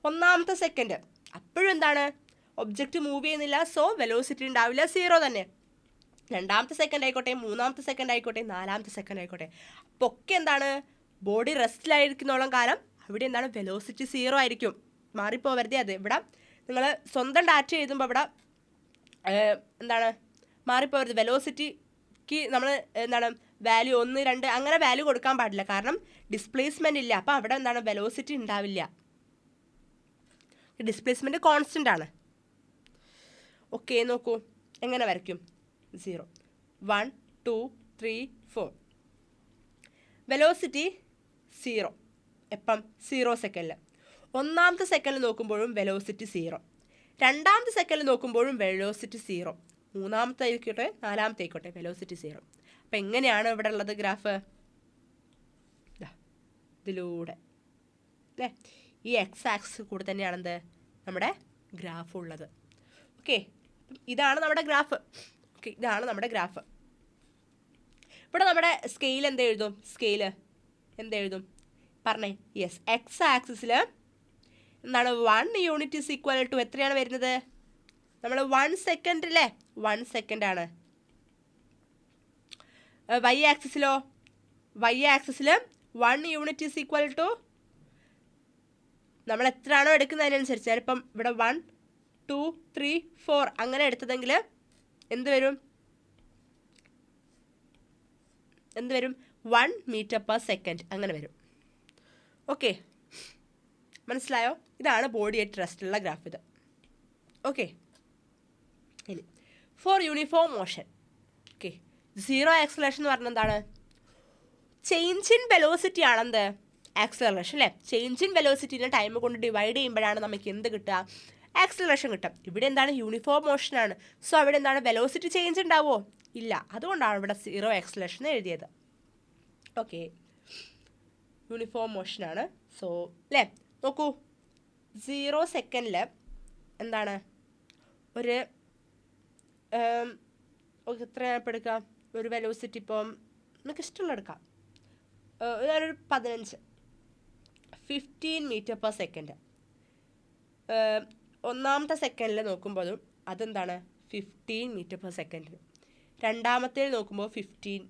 1ാമത്തെ സെക്കൻഡ് അപ്പോഴും എന്താണ്? ഒബ്ജക്റ്റ് മൂവ് ചെയ്യുന്നില്ല, സോ വെലോസിറ്റി ഉണ്ടാവില്ല, 0 തന്നെ. 2ാമത്തെ സെക്കൻഡ് ആയിക്കോട്ടെ, 3ാമത്തെ സെക്കൻഡ് ആയിക്കോട്ടെ, 4ാമത്തെ സെക്കൻഡ് ആയിക്കോട്ടെ, അപ്പോൾ ഒക്കെ എന്താണ്? ബോഡി റെസ്റ്റിലായിരിക്കുന്നോളം കാലം അവിടെ എന്താണ്? വെലോസിറ്റി 0 ആയിരിക്കും. മാറിപ്പോവരുതേ അത്. ഇവിടെ നിങ്ങൾ സ്വന്തം ഡാറ്റ എഴുതുമ്പോൾ ഇവിടെ എന്താണ് മാറിപ്പോവരുത്. വെലോസിറ്റിക്ക് നമ്മൾ എന്താണ് വാല്യൂ 1, 2 അങ്ങനെ വാല്യൂ കൊടുക്കാൻ പാടില്ല. കാരണം ഡിസ്പ്ലേസ്മെൻ്റ് ഇല്ല, അപ്പോൾ അവിടെ എന്താണ്? വെലോസിറ്റി ഉണ്ടാവില്ല. ഡിസ്പ്ലേസ്മെൻറ്റ് കോൺസ്റ്റൻ്റ് ആണ്. ഓക്കെ, നോക്കൂ എങ്ങനെ വരയ്ക്കും? 0, 1, 2, 3, 4. വെലോസിറ്റി 0 എപ്പം? 0 സെക്കൻഡിൽ. 1ാമത്തെ സെക്കൻഡിൽ നോക്കുമ്പോഴും വെലോസിറ്റി 0. 2ാമത്തെ സെക്കൻഡിൽ നോക്കുമ്പോഴും വെലോസിറ്റി 0. 3ാമത്തെ ആയിക്കോട്ടെ, 4ാമത്തെ ആയിക്കോട്ടെ, വെലോസിറ്റി 0. അപ്പം എങ്ങനെയാണ് ഇവിടെ ഉള്ളത് ഗ്രാഫ്? ഇതിലൂടെ അല്ലേ? ഈ എക്സ് ആക്സിസ് കൂടെ തന്നെയാണെന്ത്? നമ്മുടെ ഗ്രാഫ് ഉള്ളത്. ഓക്കെ, ഇതാണ് നമ്മുടെ ഗ്രാഫ്. ഓക്കെ, ഇതാണ് നമ്മുടെ ഗ്രാഫ്. ഇവിടെ നമ്മുടെ സ്കെയിൽ എന്തെഴുതും? എന്തെഴുതും പറഞ്ഞേ? യെസ്, എക്സ് ആക്സിസിൽ എന്താണ്? 1 യൂണിറ്റ് ഈസ് ഈക്വൽ ടു എത്രയാണ് വരുന്നത്? നമ്മൾ 1 സെക്കൻഡ് അല്ലേ? 1 സെക്കൻഡാണ്. വൈ ആക്സിസിൽ 1 യൂണിറ്റ് ഈസ് ഈക്വൽ ടു നമ്മൾ എത്രയാണോ എടുക്കുന്നത് അതിനനുസരിച്ച്. ഞാനിപ്പം ഇവിടെ 1, 2, 3, 4 അങ്ങനെ എടുത്തതെങ്കിൽ എന്ത് വരും? 1 മീറ്റർ പെർ സെക്കൻഡ് അങ്ങനെ വരും. ഓക്കെ, മനസ്സിലായോ? ഇതാണ് ബോഡി അറ്റ് റെസ്റ്റുള്ള ഗ്രാഫ് ഇത്. ഓക്കെ, ഇനി for uniform motion. Okay, 0 acceleration എന്ന് പറഞ്ഞാൽ എന്താണ്? ചേഞ്ച് ഇൻ വെലോസിറ്റി ആണെന്ത്? ആക്സലറേഷൻ അല്ലേ? ചേഞ്ച് ഇൻ വെലോസിറ്റിനെ ടൈം കൊണ്ട് ഡിവൈഡ് ചെയ്യുമ്പോഴാണ് നമുക്ക് എന്ത് കിട്ടുക? ആക്സിലറേഷൻ കിട്ടും. ഇവിടെ എന്താണ്? യൂണിഫോം മോഷനാണ്. സോ അവിടെ എന്താണ്? വെലോസിറ്റി ചേഞ്ച് ഉണ്ടാവുമോ? ഇല്ല. അതുകൊണ്ടാണ് ഇവിടെ 0 ആക്സിലറേഷൻ എഴുതിയത്. Okay, uniform മോഷനാണ്. സോ അല്ലേ, നോക്കൂ 0 സെക്കൻഡിൽ എന്താണ് ഒരു എത്രയാണ് ഇപ്പോൾ എടുക്കാം? ഒരു വെലോസിറ്റി ഇപ്പം നമുക്ക് ഇഷ്ടമുള്ള എടുക്കാം. ഞാനൊരു 15 മീറ്റർ പെർ സെക്കൻഡ്. ഒന്നാമത്തെ സെക്കൻഡിൽ നോക്കുമ്പോഴും അതെന്താണ്? 15 മീറ്റർ പെർ സെക്കൻഡ്. രണ്ടാമത്തേൽ നോക്കുമ്പോൾ 15,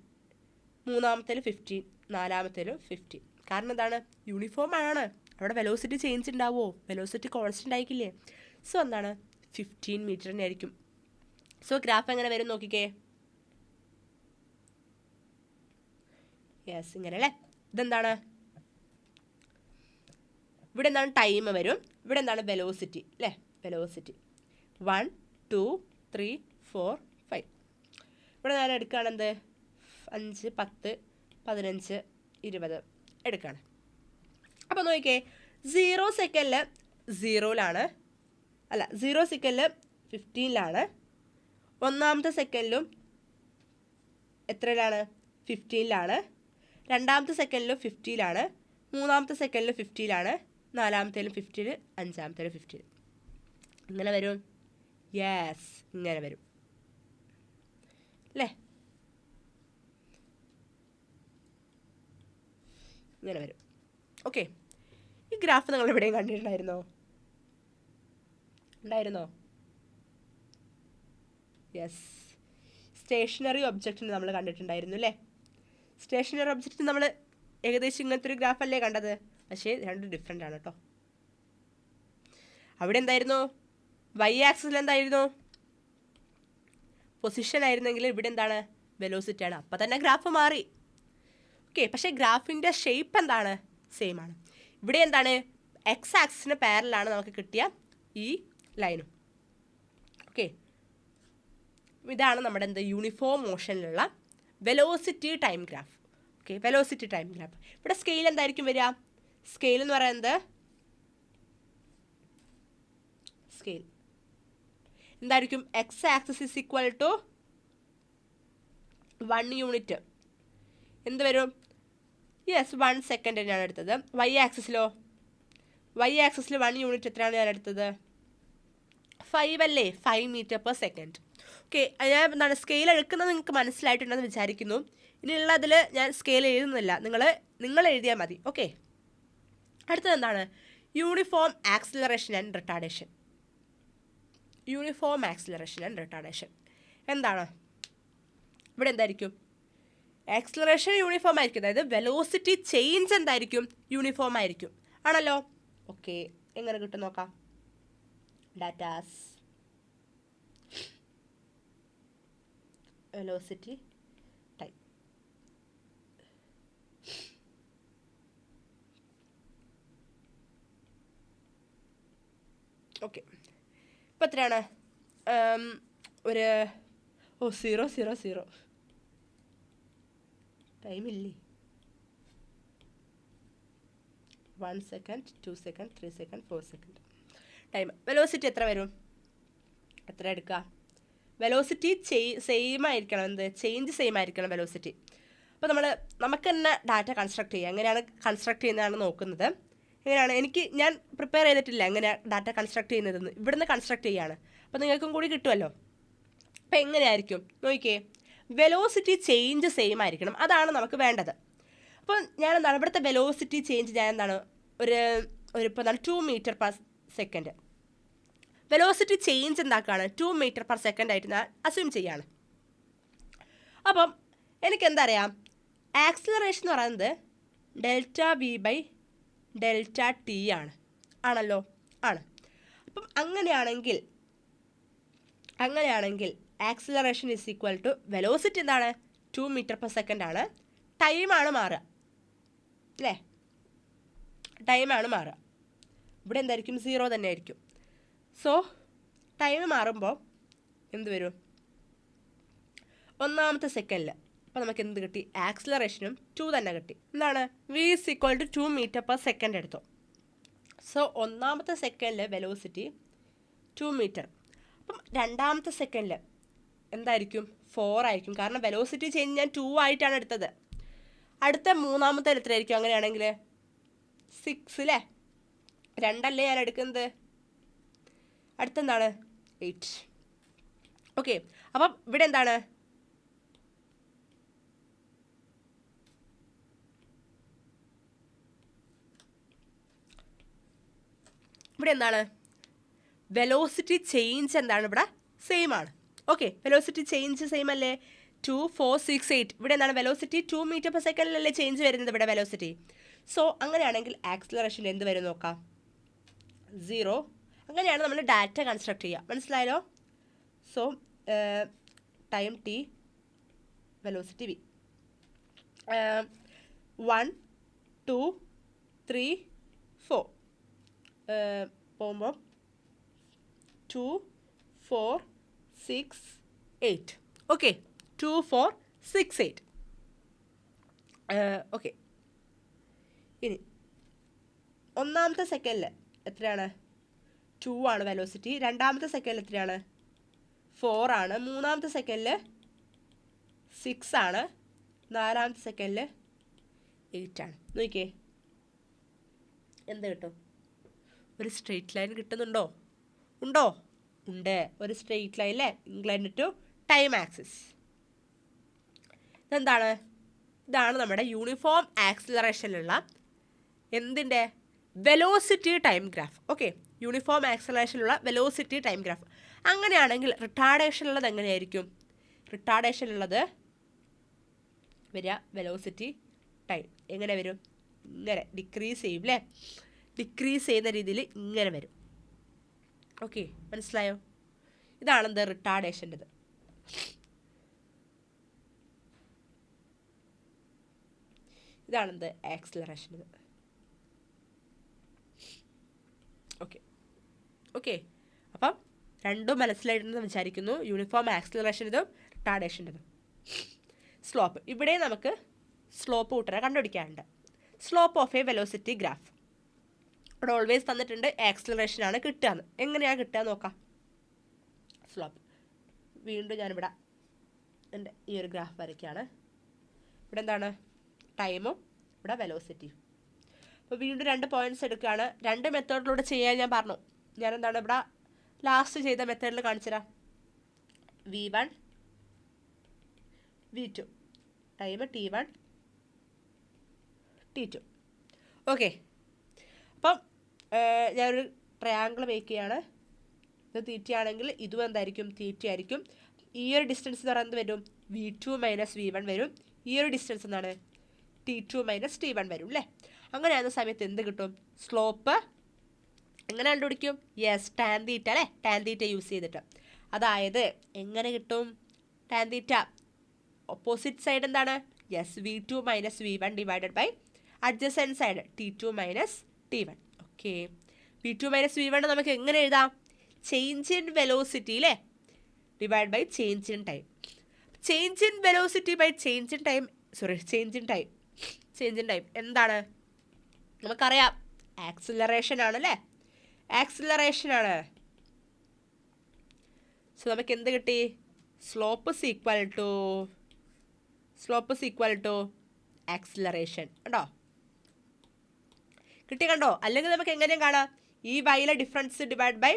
മൂന്നാമത്തേൽ 15, നാലാമത്തേലും 15. കാരണം എന്താണ്? യൂണിഫോം ആണ്. അവിടെ വെലോസിറ്റി ചേഞ്ച് ഉണ്ടാവുമോ? വെലോസിറ്റി കോൺസ്റ്റൻ്റ് ആയിരിക്കില്ലേ? സോ എന്താണ്? 15 മീറ്റർ തന്നെ ആയിരിക്കും. സോ ഗ്രാഫ് എങ്ങനെ വരും നോക്കിക്കേ. യെസ്, ഇങ്ങനെ അല്ലേ. ഇതെന്താണ്? ഇവിടെ എന്താണ്? ടൈം വരും. ഇവിടെ എന്താണ്? വെലോസിറ്റി അല്ലേ? വെലോസിറ്റി 1, 2, 3, 4, 5. ഇവിടെ ഞാൻ എടുക്കുകയാണ് എന്ത്? 5, 10, 15, 20 എടുക്കുകയാണ്. അപ്പോൾ നോക്കിക്കേ, 0 സെക്കൻഡിൽ 0ലാണ്, അല്ല 0 സെക്കൻഡിൽ 15ലാണ്. ഒന്നാമത്തെ സെക്കൻഡിലും എത്രയിലാണ്? 15ലാണ്. രണ്ടാമത്തെ സെക്കൻഡിലും 50ലാണ്. മൂന്നാമത്തെ സെക്കൻഡിലും 50ലാണ്. നാലാമത്തേലും 50, അഞ്ചാമത്തേലും 50. ഇങ്ങനെ വരും. യെസ്, ഇങ്ങനെ വരും അല്ലേ? ഇങ്ങനെ വരും. ഓക്കെ, ഈ ഗ്രാഫ് നിങ്ങൾ എവിടെയും കണ്ടിട്ടുണ്ടായിരുന്നോ? ഉണ്ടായിരുന്നോ? യെസ്, സ്റ്റേഷനറി ഒബ്ജക്റ്റിന് നമ്മൾ കണ്ടിട്ടുണ്ടായിരുന്നു അല്ലേ? സ്റ്റേഷനറി ഒബ്ജക്റ്റിന് നമ്മൾ ഏകദേശം ഇങ്ങനത്തെ ഒരു ഗ്രാഫല്ലേ കണ്ടത്. പക്ഷേ രണ്ടും ഡിഫറെൻ്റ് ആണ് കേട്ടോ. അവിടെ എന്തായിരുന്നു? വൈ ആക്സിസിൽ എന്തായിരുന്നു? പൊസിഷൻ ആയിരുന്നെങ്കിൽ ഇവിടെ എന്താണ്? വെലോസിറ്റി ആണ്. അപ്പം തന്നെ ഗ്രാഫ് മാറി. ഓക്കെ, പക്ഷേ ഗ്രാഫിൻ്റെ ഷേപ്പ് എന്താണ്? സെയിം ആണ്. ഇവിടെ എന്താണ്? എക്സ് ആക്സിന് പാരലാണ് നമുക്ക് കിട്ടിയ ഈ ലൈനും. ഓക്കെ, ഇതാണ് നമ്മുടെ എന്ത്? യൂണിഫോം മോഷനിലുള്ള velocity time graph. Okay, velocity time graph. ഇവിടെ സ്കെയിൽ എന്തായിരിക്കും വരിക? സ്കെയിൽ എന്ന് പറയുന്നത് സ്കെയിൽ എന്തായിരിക്കും? X axis is equal to 1 unit. എന്ത് വരും? യെസ്, 1 സെക്കൻഡ് ഞാൻ എടുത്തത്. വൈ ആക്സിസിലോ? വൈ ആക്സിസിൽ 1 യൂണിറ്റ് എത്രയാണ് ഞാൻ എടുത്തത്? 5 അല്ലേ? 5 മീറ്റർ പെർ സെക്കൻഡ്. ഓക്കെ, ഞാൻ എന്താണ് സ്കെയിൽ എടുക്കുന്നത് നിങ്ങൾക്ക് മനസ്സിലായിട്ടുണ്ടെന്ന് വിചാരിക്കുന്നു. ഇനിയുള്ളതിൽ ഞാൻ സ്കെയിൽ എഴുതുന്നില്ല, നിങ്ങൾ എഴുതിയാൽ മതി. ഓക്കെ, അടുത്തത് എന്താണ്? Uniform acceleration and retardation. Uniform acceleration and retardation എന്താണ്? ഇവിടെ എന്തായിരിക്കും? ആക്സിലറേഷൻ യൂണിഫോം ആയിരിക്കും. അതായത് വെലോസിറ്റി ചേഞ്ച് എന്തായിരിക്കും? യൂണിഫോം ആയിരിക്കും. ആണല്ലോ? ഓക്കെ, എങ്ങനെ കിട്ടും നോക്കാം. Datas velocity time. ഓക്കെ, ഇപ്പം എത്രയാണ്? ഒരു 0 ടൈമില്ലേ? 1 second, 2 second, 3 second, 4 second time. Velocity എത്ര വരും? എത്ര എടുക്കുക? വെലോസിറ്റി സെയിം ആയിരിക്കണം. എന്ത്? ചേഞ്ച് സെയിം ആയിരിക്കണം വെലോസിറ്റി. അപ്പോൾ നമുക്ക് തന്നെ ഡാറ്റ കൺസ്ട്രക്ട് ചെയ്യുക. എങ്ങനെയാണ് കൺസ്ട്രക്ട് ചെയ്യുന്നതാണ് നോക്കുന്നത്. എങ്ങനെയാണ്? ഞാൻ പ്രിപ്പയർ ചെയ്തിട്ടില്ല എങ്ങനെയാണ് ഡാറ്റ കൺസ്ട്രക്ട് ചെയ്യുന്നതെന്ന്. ഇവിടുന്ന് കൺസ്ട്രക്ട് ചെയ്യുകയാണ്. അപ്പോൾ നിങ്ങൾക്കും കൂടി കിട്ടുമല്ലോ. അപ്പോൾ എങ്ങനെയായിരിക്കും നോക്കിയേ? വെലോസിറ്റി ചേഞ്ച് സെയിം ആയിരിക്കണം. അതാണ് നമുക്ക് വേണ്ടത്. അപ്പോൾ ഞാൻ എന്താണ് ഇവിടുത്തെ വെലോസിറ്റി ചേഞ്ച് ഞാൻ എന്താണ് ഒരു ഇപ്പോൾ എന്താണ് 2 metre per second. Velocity change എന്താക്കാണ്? 2 മീറ്റർ പെർ സെക്കൻഡ് ആയിട്ട് ഞാൻ അസ്യൂം ചെയ്യാണ്. അപ്പം എനിക്കെന്താ അറിയാം? ആക്സിലറേഷൻ എന്ന് പറയുന്നത് delta v by delta t ആണല്ലോ? ആണ്. അപ്പം അങ്ങനെയാണെങ്കിൽ acceleration is equal to velocity എന്താണ്? 2 മീറ്റർ പെർ സെക്കൻഡ് ആണ്. ടൈമാണ് മാറുക അല്ലേ? ടൈമാണ് മാറുക. ഇവിടെ എന്തായിരിക്കും? 0 തന്നെ ആയിരിക്കും. സോ ടൈം മാറുമ്പോൾ എന്ത് വരും? ഒന്നാമത്തെ സെക്കൻഡിൽ അപ്പോൾ നമുക്ക് എന്ത് കിട്ടി? ആക്സിലറേഷനും 2 തന്നെ കിട്ടി. എന്താണ്? V is equal to 2 metre per second എടുത്തു. സോ ഒന്നാമത്തെ സെക്കൻഡിൽ വെലോസിറ്റി 2 മീറ്റർ. അപ്പം രണ്ടാമത്തെ സെക്കൻഡിൽ എന്തായിരിക്കും? 4 ആയിരിക്കും. കാരണം വെലോസിറ്റി ചേഞ്ച് ഞാൻ 2 ആയിട്ടാണ് എടുത്തത്. അടുത്ത മൂന്നാമത്തെ എത്രയായിരിക്കും അങ്ങനെയാണെങ്കിൽ? 6 അല്ലേ? 2 അല്ലേ ഞാൻ എടുക്കുന്നത്? അടുത്തെന്താണ്? 8. ഓക്കെ, അപ്പം ഇവിടെ എന്താണ്? ഇവിടെ എന്താണ്? വെലോസിറ്റി ചേഞ്ച് എന്താണ് ഇവിടെ? സെയിം ആണ്. ഓക്കെ, വെലോസിറ്റി ചേഞ്ച് സെയിം അല്ലേ? 2, 4, 6, 8. ഇവിടെ എന്താണ്? വെലോസിറ്റി 2 മീറ്റർ പെർ സെക്കൻഡിലല്ലേ ചേഞ്ച് വരുന്നത് ഇവിടെ വെലോസിറ്റി. സോ അങ്ങനെയാണെങ്കിൽ ആക്സിലറേഷൻ എന്ത് വരും നോക്കാം? 0. അങ്ങനെയാണ് നമ്മൾ ഡാറ്റ കൺസ്ട്രക്ട് ചെയ്യുക. മനസ്സിലായല്ലോ? So time t, velocity v. 1, 2, 3, 4 പോകുമ്പോൾ 2, 4, 6, 8. ഓക്കെ, 2, 4, 6, 8. ഓക്കെ, ഇനി ഒന്നാമത്തെ സെക്കൻഡിൽ എത്രയാണ്? 2 ആണ് വെലോസിറ്റി. രണ്ടാമത്തെ സെക്കൻഡിൽ എത്രയാണ്? 4 ആണ്. മൂന്നാമത്തെ സെക്കൻഡിൽ 6 ആണ്. നാലാമത്തെ സെക്കൻഡിൽ 8 ആണ്. നോക്കിയേ, എന്ത് കിട്ടും? ഒരു സ്ട്രെയിറ്റ് ലൈൻ കിട്ടുന്നുണ്ടോ? ഉണ്ടോ? ഉണ്ട്. ഒരു സ്ട്രെയിറ്റ് ലൈൻ അല്ലേ? Inclined to time axis. ഇതെന്താണ്? ഇതാണ് നമ്മുടെ യൂണിഫോം ആക്സിലറേഷനിലുള്ള എന്തിൻ്റെ? Velocity time graph. Okay, uniform ആക്സിലറേഷനിലുള്ള വെലോസിറ്റി ടൈം ഗ്രാഫ്. അങ്ങനെയാണെങ്കിൽ റിട്ടാർഡേഷനുള്ളത് എങ്ങനെയായിരിക്കും? റിട്ടാർഡേഷനുള്ളത് വരിക വെലോസിറ്റി ടൈം എങ്ങനെ വരും? ഇങ്ങനെ ഡിക്രീസ് ചെയ്യും അല്ലേ? ഡിക്രീസ് ചെയ്യുന്ന രീതിയിൽ ഇങ്ങനെ വരും. ഓക്കെ, മനസ്സിലായോ? ഇതാണെന്ത്? റിട്ടാർഡേഷൻ്റെത്. ഇതാണെന്ത്? ആക്സിലറേഷൻ്റെത്. ഓക്കെ ഓക്കെ, അപ്പം രണ്ടും മനസ്സിലായിട്ടുണ്ടെന്ന് വിചാരിക്കുന്നു. യൂണിഫോം ആക്സിലറേഷൻ്റെതും റിട്ടാർഡേഷൻ്റെതും. സ്ലോപ്പ്, ഇവിടെ നമുക്ക് സ്ലോപ്പ് കൂട്ടരെ കണ്ടുപിടിക്കാനുണ്ട്. Slope of a velocity graph. ഇവിടെ ഓൾവേസ് തന്നിട്ടുണ്ട് ആക്സിലറേഷനാണ് കിട്ടുകയെന്ന്. എങ്ങനെയാണ് കിട്ടുക നോക്കാം. സ്ലോപ്പ് വീണ്ടും ഞാനിവിടെ എൻ്റെ ഈ ഒരു ഗ്രാഫ് വരയ്ക്കുകയാണ്. ഇവിടെ എന്താണ്? ടൈമും ഇവിടെ വെലോസിറ്റിയും. അപ്പോൾ വീണ്ടും 2 പോയിന്റ്സ് എടുക്കുകയാണ്. 2 മെത്തേഡിലൂടെ ചെയ്യാൻ ഞാൻ പറഞ്ഞു. ഞാനെന്താണ് ഇവിടെ ലാസ്റ്റ് ചെയ്ത മെത്തേഡിൽ കാണിച്ചു തരാം. V1, V2, time T1, T2. Okay, അപ്പം ഞാനൊരു ട്രയാങ്കിൾ മേക്ക് ചെയ്യാണ്. ഇത് തീറ്റ ആണെങ്കിൽ ഇതും എന്തായിരിക്കും? തീറ്റ ആയിരിക്കും. ഈ ഒരു ഡിസ്റ്റൻസ് എന്ന് പറയുന്നത് വരും V2 - V1 വരും. ഈ ഒരു ഡിസ്റ്റൻസ് എന്താണ്? T2 - T1 വരും അല്ലേ? അങ്ങനെയാകുന്ന സമയത്ത് എന്ത് കിട്ടും? സ്ലോപ്പ് എങ്ങനെ കണ്ടുപിടിക്കും? യെസ്, ടാൻ തീറ്റ അല്ലേ? ടാൻ തീറ്റ യൂസ് ചെയ്തിട്ട്. അതായത് എങ്ങനെ കിട്ടും ടാൻ തീറ്റ? ഓപ്പോസിറ്റ് സൈഡ് എന്താണ്? Yes, V2 - V1 divided by adjacent side T2 - T1. Okay, V2 - V1 നമുക്ക് എങ്ങനെ എഴുതാം? ചേഞ്ച് ഇൻ വെലോസിറ്റി അല്ലേ? Divide by change in time. Change in velocity by change in time, sorry change in time. Change in time എന്താണ്? നമുക്കറിയാം ആക്സിലറേഷൻ ആണല്ലേ? ആക്സിലറേഷൻ ആണ്. സോ നമുക്ക് എന്ത് കിട്ടി? Slope is equal to acceleration. കണ്ടോ? കിട്ടി കണ്ടോ? അല്ലെങ്കിൽ നമുക്ക് എങ്ങനെയും കാണാം? ഈ വൈയിലെ ഡിഫറൻസ് ഡിവൈഡ് ബൈ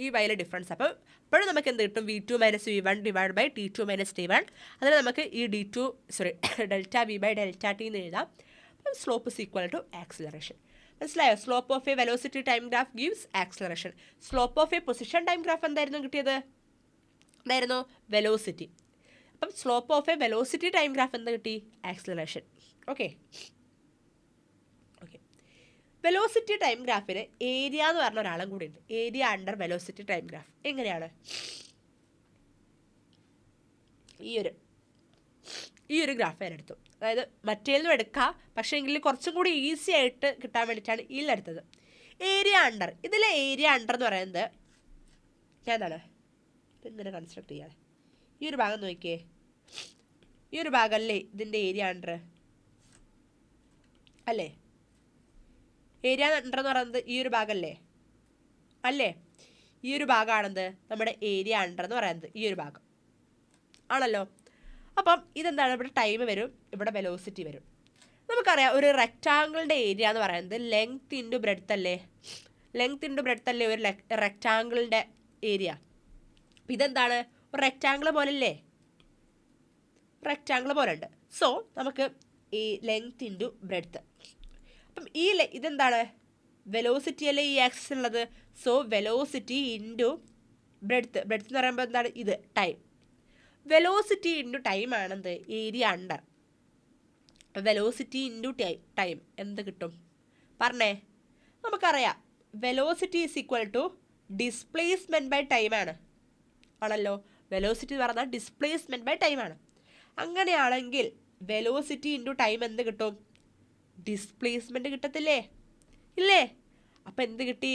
ഈ വൈയിലെ ഡിഫറൻസ്. അപ്പം ഇപ്പോഴും നമുക്ക് എന്ത് കിട്ടും? V2 - V1 divide by T2 - T1. അതിന് നമുക്ക് ഈ delta V by delta t എന്ന് എഴുതാം. അപ്പം slope is equal to acceleration. മനസ്സിലായോ? Slope of a velocity time graph gives acceleration. Slope of a position time graph എന്തായിരുന്നു കിട്ടിയത്? എന്തായിരുന്നു? വെലോസിറ്റി. അപ്പം slope of a velocity time graph എന്ത് കിട്ടി? Acceleration. Okay okay, velocity time ഗ്രാഫിന് ഏരിയ എന്ന് പറഞ്ഞ ഒരാളും കൂടി ഉണ്ട്. Area under velocity time graph. എങ്ങനെയാണ്? ഈ ഒരു ഗ്രാഫ് ഞാൻ എടുത്തു. അതായത് മറ്റേതിലും എടുക്കാം, പക്ഷേ എങ്കിൽ കുറച്ചും കൂടി ഈസി ആയിട്ട് കിട്ടാൻ വേണ്ടിയിട്ടാണ് ഇതിലെടുത്തത്. ഏരിയ അണ്ടർ, ഇതിലെ ഏരിയ അണ്ടർ എന്ന് പറയുന്നത് ഞാൻ എന്താണ് ഇങ്ങനെ കൺസ്ട്രക്ട് ചെയ്യാതെ ഈ ഒരു ഭാഗം നോക്കിയേ. ഈ ഒരു ഭാഗമല്ലേ ഇതിൻ്റെ ഏരിയ അണ്ടർ അല്ലേ? ഏരിയ അണ്ടർ എന്ന് പറയുന്നത് ഈ ഒരു ഭാഗമല്ലേ? അല്ലേ? ഈ ഒരു ഭാഗമാണെന്ത് നമ്മുടെ ഏരിയ അണ്ടർ എന്ന് പറയുന്നത്, ഈ ഒരു ഭാഗം ആണല്ലോ. അപ്പം ഇതെന്താണ്, ഇവിടെ ടൈം വരും, ഇവിടെ വെലോസിറ്റി വരും. നമുക്കറിയാം ഒരു റെക്റ്റാങ്കിളിൻ്റെ ഏരിയ എന്ന് പറയുന്നത് ലെങ്ത് ഇൻറ്റു ബ്രെഡ്ത്ത് അല്ലേ, ലെങ്ത് ഇൻറ്റു ബ്രെഡ്ത്ത് അല്ലേ ഒരു റെക്റ്റാങ്കിളിൻ്റെ ഏരിയ. ഇതെന്താണ്, ഒരു റെക്റ്റാങ്കിൾ പോലല്ലേ, റെക്റ്റാങ്കിൾ പോലെ ഉണ്ട്. സോ നമുക്ക് ഈ ലെങ്ത് ഇൻറ്റു ബ്രെഡ്ത്ത്. അപ്പം ഇതെന്താണ്, വെലോസിറ്റി അല്ലേ ഈ ആക്സിസ് ഉള്ളത്. So velocity into breadth, breadth എന്ന് പറയുമ്പോൾ എന്താണ് ഇത് ടൈം. വെലോസിറ്റി ഇൻറ്റു ടൈം ആണെന്ത് area under. Velocity into time എന്ത് കിട്ടും പറഞ്ഞേ. നമുക്കറിയാം velocity is equal to displacement by time ആണ്, ആണല്ലോ. വെലോസിറ്റി എന്ന് പറഞ്ഞാൽ ഡിസ്പ്ലേസ്മെൻറ്റ് ബൈ ടൈം ആണ്. അങ്ങനെയാണെങ്കിൽ വെലോസിറ്റി ഇൻറ്റു ടൈം എന്ത് കിട്ടും, ഡിസ്പ്ലേസ്മെൻറ്റ് കിട്ടത്തില്ലേ, ഇല്ലേ. അപ്പം എന്ത് കിട്ടി,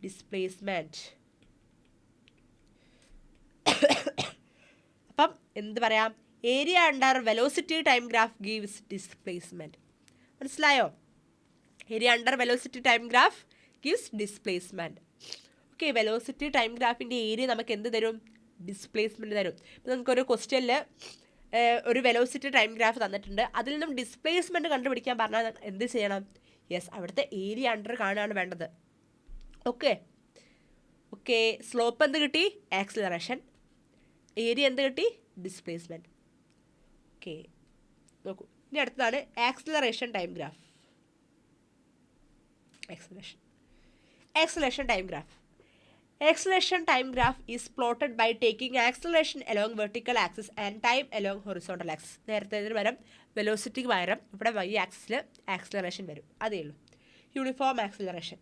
ഡിസ്പ്ലേസ്മെൻറ്റ്. അപ്പം എന്ത് പറയാം, area under velocity time graph gives displacement. മനസ്സിലായോ, area under velocity time graph gives displacement. Okay, velocity time ഗ്രാഫിൻ്റെ ഏരിയ നമുക്ക് എന്ത് തരും, ഡിസ്പ്ലേസ്മെൻറ്റ് തരും. ഇപ്പം നമുക്കൊരു ക്വസ്റ്റ്യനിൽ ഒരു വെലോസിറ്റി ടൈം ഗ്രാഫ് തന്നിട്ടുണ്ട്, അതിൽ നിന്നും ഡിസ്പ്ലേസ്മെൻറ്റ് കണ്ടുപിടിക്കാൻ പറഞ്ഞാൽ എന്ത് ചെയ്യണം, യെസ് അവിടുത്തെ ഏരിയ അണ്ടർ കാണുകയാണ് വേണ്ടത്. ഓക്കെ ഓക്കെ, സ്ലോപ്പ് എന്ത് കിട്ടി, ആക്സിലറേഷൻ, ഏരിയ എന്ത് കിട്ടി, ഡിസ്പ്ലേസ്മെൻറ്റ്. ഓക്കെ, നോക്കൂ, ഇനി അടുത്തതാണ് acceleration time graph. Acceleration time graph. Acceleration time graph is plotted by taking acceleration along vertical axis and time along horizontal axis. നേരത്തെ ഇതിന് പകരം വെലോസിറ്റിക്ക് പകരം ഇവിടെ y ആക്സിസിൽ ആക്സിലറേഷൻ വരും, അതേ ഉള്ളൂ. Uniform acceleration.